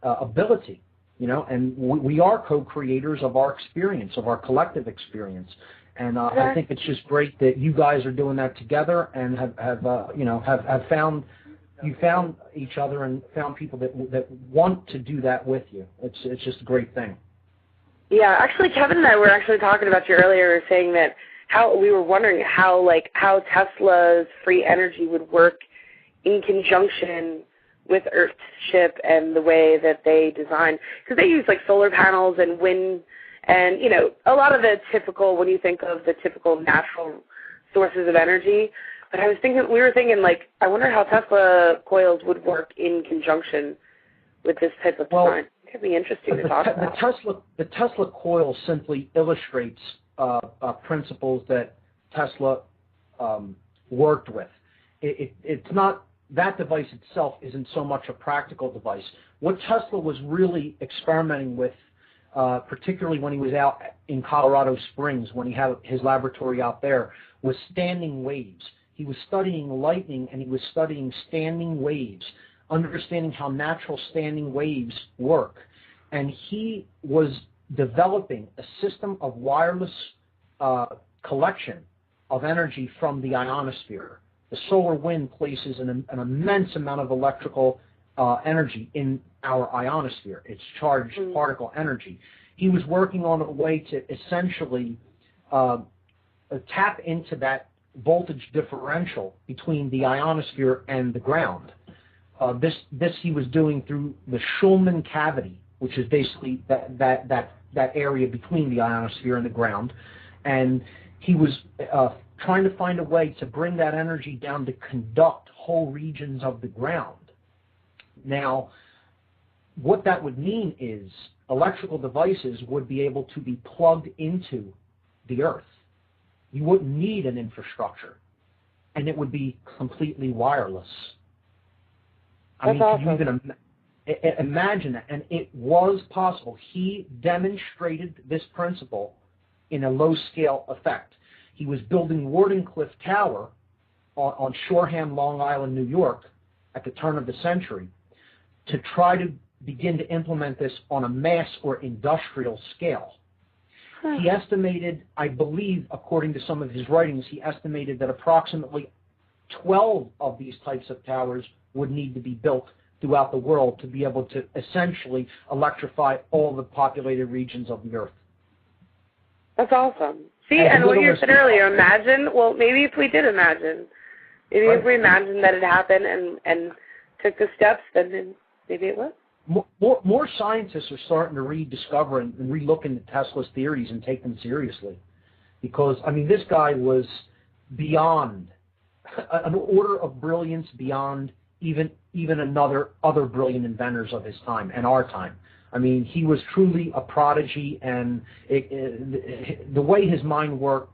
ability, and we are co-creators of our experience, of our collective experience. And I think it's just great that you guys are doing that together and have found each other and found people that want to do that with you. It's just a great thing. Yeah, actually, Kevin and I were actually talking about you earlier, saying that we were wondering how Tesla's free energy would work in conjunction with Earthship and the way that they design, because they use solar panels and wind and a lot of the typical, when you think of the typical natural sources of energy. But we were thinking I wonder how Tesla coils would work in conjunction with this type of design. It could be interesting to talk about. The Tesla coil simply illustrates principles that Tesla worked with. It's not, that device itself isn't so much a practical device. What Tesla was really experimenting with, particularly when he was out in Colorado Springs, when he had his laboratory out there, was standing waves. He was studying lightning, and he was studying standing waves, understanding how natural standing waves work. And he was developing a system of wireless collection of energy from the ionosphere. The solar wind places an immense amount of electrical energy in our ionosphere. It's charged particle energy. He was working on a way to essentially tap into that voltage differential between the ionosphere and the ground. This he was doing through the Schulman cavity, which is basically that area between the ionosphere and the ground. And he was trying to find a way to bring that energy down to conduct whole regions of the ground. Now, what that would mean is electrical devices would be able to be plugged into the earth. You wouldn't need an infrastructure, and it would be completely wireless. That's awesome. Can you even imagine that? And it was possible. He demonstrated this principle in a low-scale effect. He was building Wardenclyffe Tower on Shoreham, Long Island, New York, at the turn of the century, to try to begin to implement this on a mass or industrial scale. He estimated, I believe, according to some of his writings, he estimated that approximately 12 of these types of towers would need to be built throughout the world to be able to essentially electrify all the populated regions of the Earth. That's awesome. See, and what you said earlier, imagine, well, maybe if we did imagine, maybe if we imagined that it happened and took the steps, then maybe it would. More scientists are starting to rediscover and relook into Tesla's theories and take them seriously. Because, I mean, this guy was beyond, an order of brilliance beyond even other brilliant inventors of his time and our time. I mean, he was truly a prodigy, and the way his mind worked,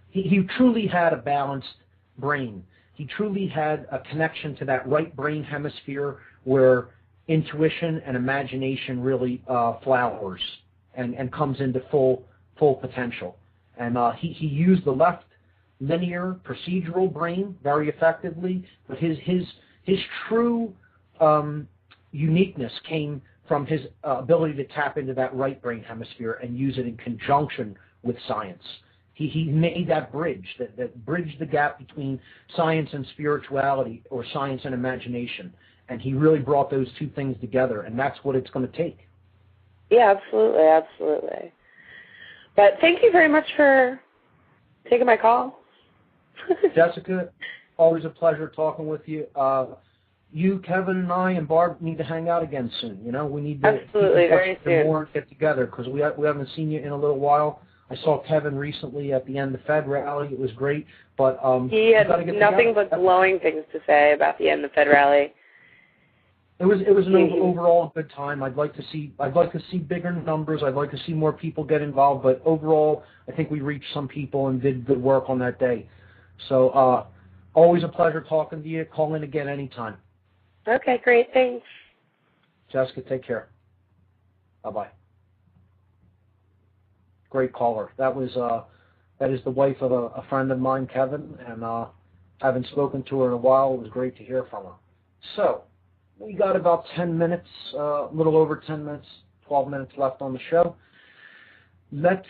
he truly had a balanced brain. He truly had a connection to that right brain hemisphere where intuition and imagination really flowers and comes into full potential. And he used the left linear procedural brain very effectively, but his true uniqueness came from his ability to tap into that right brain hemisphere and use it in conjunction with science. He made that bridge, that bridged the gap between science and spirituality, or science and imagination. And he really brought those two things together, and that's what it's going to take. Yeah, absolutely, absolutely. But thank you very much for taking my call. Jessica, always a pleasure talking with you. You, Kevin, and I, and Barb need to hang out again soon. You know, we need to absolutely very soon more get together, because we haven't seen you in a little while. I saw Kevin recently at the end of the Fed rally. It was great, but he had nothing but glowing things to say about the end of the Fed rally. It was an overall good time. I'd like to see bigger numbers. I'd like to see more people get involved. But overall, I think we reached some people and did good work on that day. So always a pleasure talking to you. Call in again anytime. Okay, great. Thanks. Jessica, take care. Bye-bye. Great caller. That is the wife of a friend of mine, Kevin, and I haven't spoken to her in a while. It was great to hear from her. So we got about 10 minutes, a little over 10 minutes, 12 minutes left on the show. Let's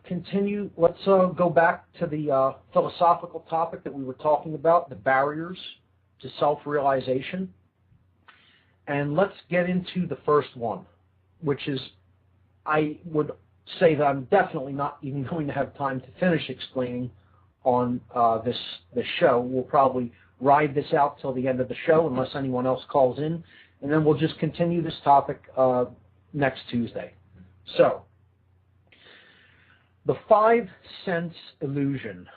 continue. Let's go back to the philosophical topic that we were talking about, the barriers to self-realization. And let's get into the first one, which is, I would say that I'm definitely not even going to have time to finish explaining on this show. We'll probably ride this out till the end of the show unless anyone else calls in, and then we'll just continue this topic next Tuesday. So, the 5 sense illusion.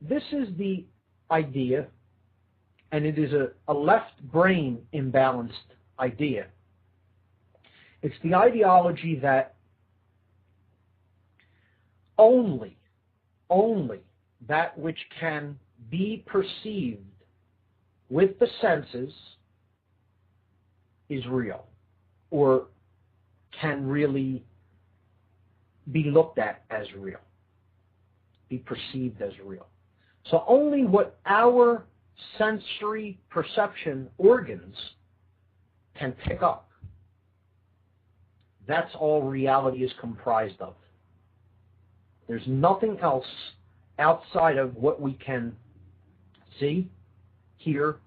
This is the idea, and it is a left brain imbalanced idea. It's the ideology that only that which can be perceived with the senses is real, or can really be looked at as real, be perceived as real. So only what our sensory perception organs can pick up, that's all reality is comprised of. There's nothing else outside of what we can see, hear,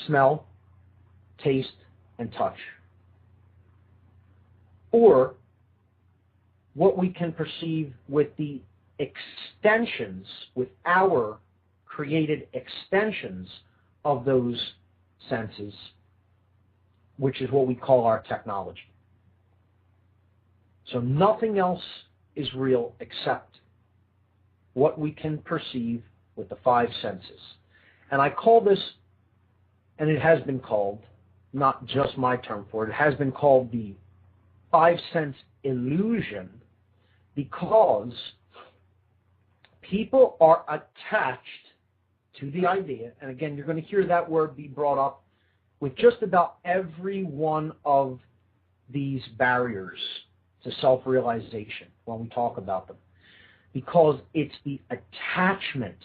smell, taste, and touch. Or what we can perceive with the extensions, with our created extensions of those senses, which is what we call our technology. So nothing else is real except what we can perceive with the 5 senses. And I call this, and it has been called, not just my term for it, it has been called the 5 sense illusion, because people are attached to the idea, and again, you're going to hear that word be brought up with just about every one of these barriers to self-realization when we talk about them, because it's the attachment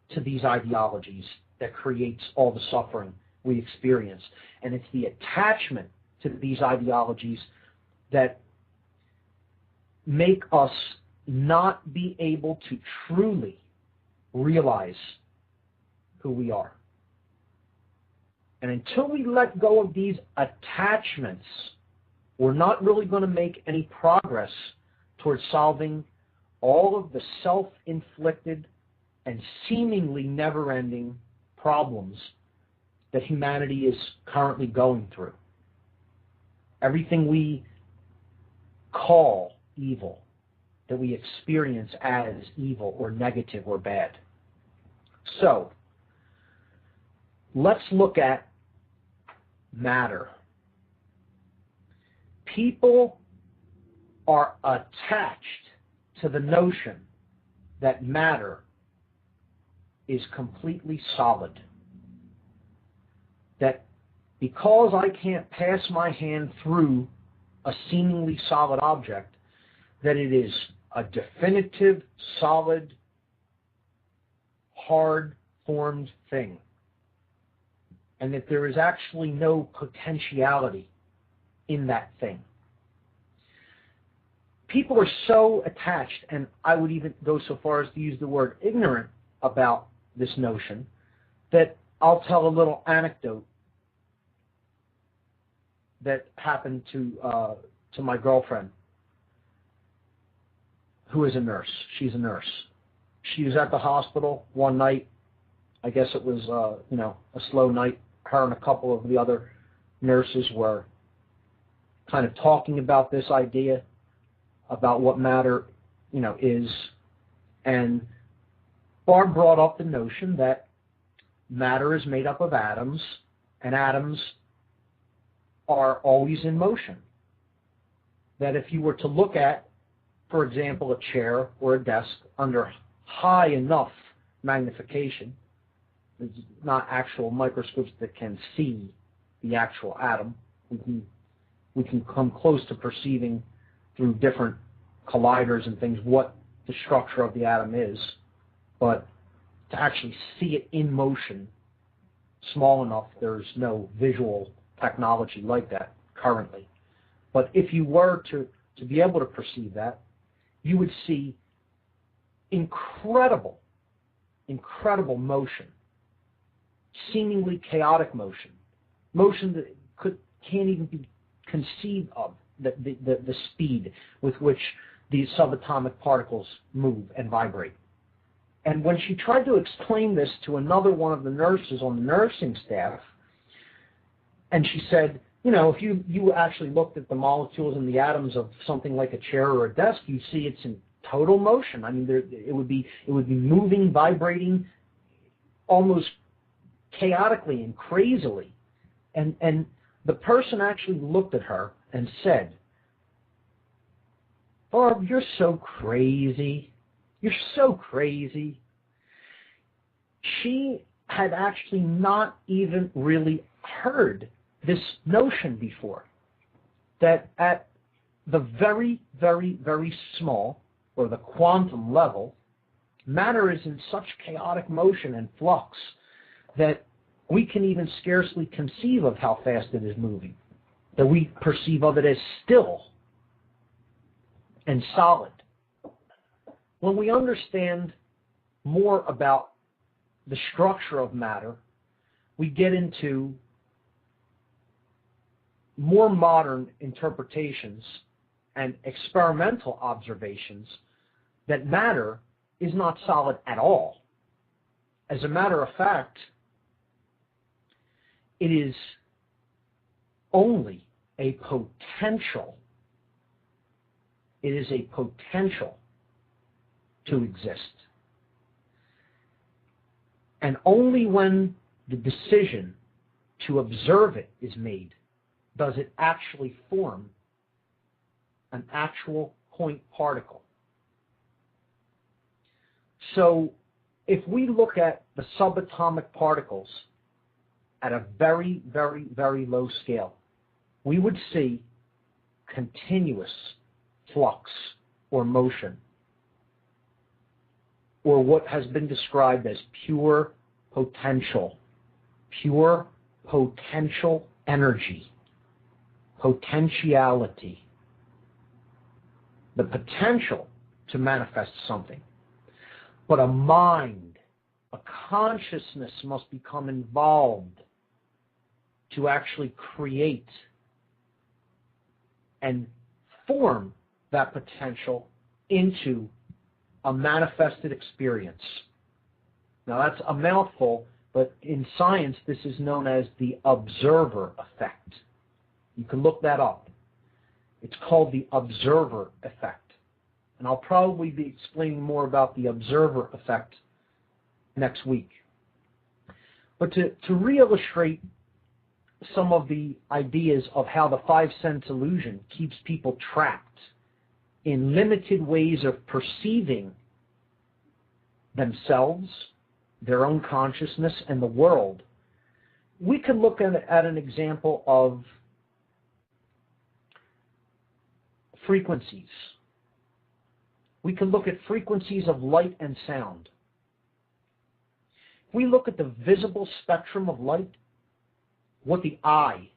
to these ideologies that creates all the suffering we experience. And it's the attachment to these ideologies that make us not be able to truly realize who we are. And until we let go of these attachments, we're not really going to make any progress towards solving all of the self-inflicted and seemingly never-ending problems that humanity is currently going through. Everything we call evil, that we experience as evil or negative or bad. So, let's look at matter. People are attached to the notion that matter is completely solid. That because I can't pass my hand through a seemingly solid object, that it is a definitive, solid, hard-formed thing. And that there is actually no potentiality in that thing. People are so attached, and I would even go so far as to use the word ignorant about this notion, that I'll tell a little anecdote that happened to my girlfriend, who is a nurse. She's a nurse. She was at the hospital one night. I guess it was a slow night. Her and a couple of the other nurses were kind of talking about this idea, about what matter is, and Barb brought up the notion that matter is made up of atoms, and atoms are always in motion. That if you were to look at, for example, a chair or a desk under high enough magnification, there's not actual microscopes that can see the actual atom. We can come close to perceiving through different colliders and things what the structure of the atom is, but to actually see it in motion, small enough, there's no visual technology like that currently. But if you were to be able to perceive that, you would see incredible motion, seemingly chaotic motion that can't even be conceived of, the speed with which these subatomic particles move and vibrate. And when she tried to explain this to another one of the nurses on the nursing staff, and she said, if you actually looked at the molecules and the atoms of something like a chair or a desk, you see it's in total motion. I mean, it would be moving, vibrating, almost chaotically and crazily. And the person actually looked at her and said, "Barb, you're so crazy. You're so crazy." She had actually not even really heard this notion before, that at the very, very, very small, or the quantum level, matter is in such chaotic motion and flux that we can even scarcely conceive of how fast it is moving, that we perceive of it as still and solid. When we understand more about the structure of matter, we get into more modern interpretations and experimental observations that matter is not solid at all. As a matter of fact, it is only a potential. It is a potential to exist. And only when the decision to observe it is made does it actually form an actual point particle. So if we look at the subatomic particles at a very, very, very low scale, we would see continuous flux or motion, or what has been described as pure potential energy, potentiality, the potential to manifest something. But a mind, a consciousness must become involved to actually create and form that potential into a manifested experience. Now that's a mouthful, but in science this is known as the observer effect. You can look that up. It's called the observer effect. And I'll probably be explaining more about the observer effect next week. But to re-illustrate some of the ideas of how the five-sense illusion keeps people trapped in limited ways of perceiving themselves, their own consciousness, and the world, we can look at an example of frequencies. We can look at frequencies of light and sound. If we look at the visible spectrum of light, what the eye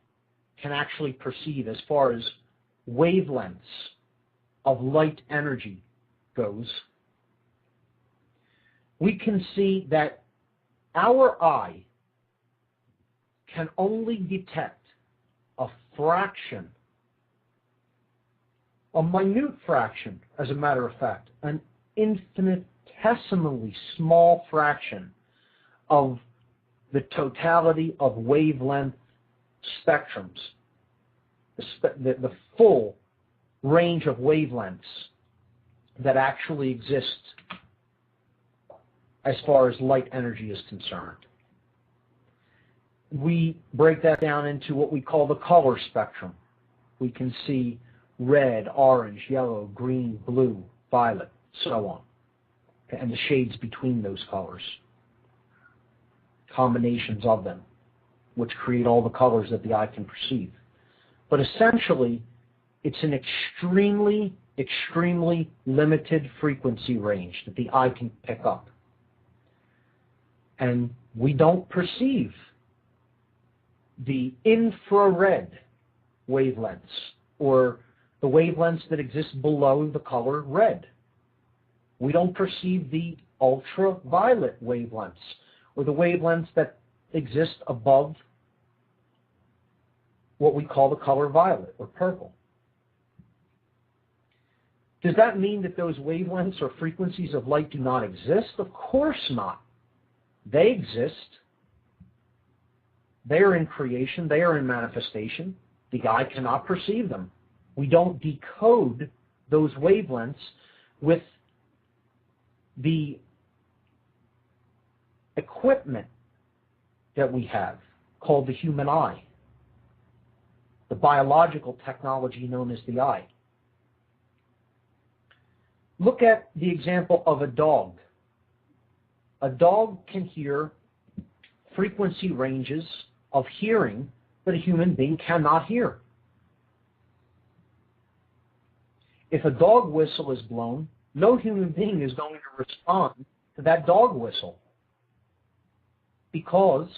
can actually perceive as far as wavelengths of light energy goes, we can see that our eye can only detect a fraction, a minute fraction, as a matter of fact, an infinitesimally small fraction of the totality of wavelength spectrums, the full range of wavelengths that actually exist as far as light energy is concerned. We break that down into what we call the color spectrum. We can see red, orange, yellow, green, blue, violet, so on, and the shades between those colors, combinations of them, which create all the colors that the eye can perceive. But essentially, it's an extremely, extremely limited frequency range that the eye can pick up. And we don't perceive the infrared wavelengths, or the wavelengths that exist below the color red. We don't perceive the ultraviolet wavelengths, or the wavelengths that exist above what we call the color violet or purple. Does that mean that those wavelengths or frequencies of light do not exist? Of course not. They exist. They are in creation. They are in manifestation. The eye cannot perceive them. We don't decode those wavelengths with the equipment that we have called the human eye, the biological technology known as the eye. Look at the example of a dog. A dog can hear frequency ranges of hearing that a human being cannot hear. If a dog whistle is blown, no human being is going to respond to that dog whistle, because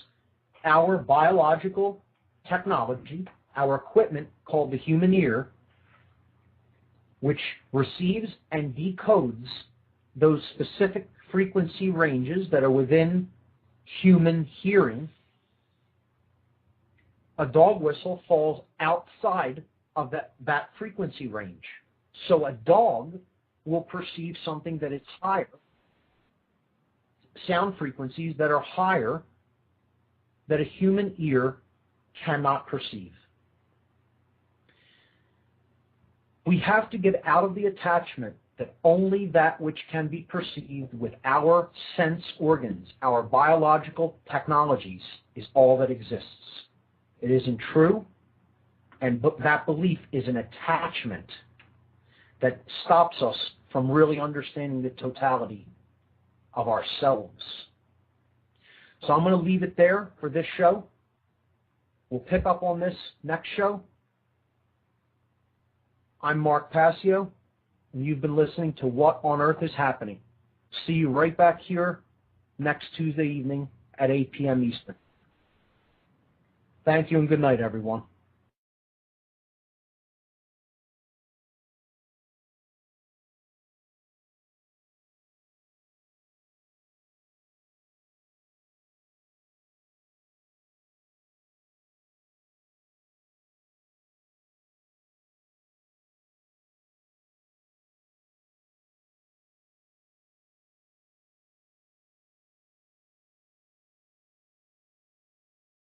our biological technology, our equipment called the human ear, which receives and decodes those specific frequency ranges that are within human hearing, a dog whistle falls outside of that frequency range. So a dog will perceive something that is higher, sound frequencies that are higher, that a human ear cannot perceive. We have to get out of the attachment that only that which can be perceived with our sense organs, our biological technologies, is all that exists. It isn't true, and that belief is an attachment that stops us from really understanding the totality of ourselves. So I'm going to leave it there for this show. We'll pick up on this next show. I'm Mark Passio. and you've been listening to What on Earth is Happening. See you right back here next Tuesday evening at 8 p.m. Eastern. Thank you and good night, everyone.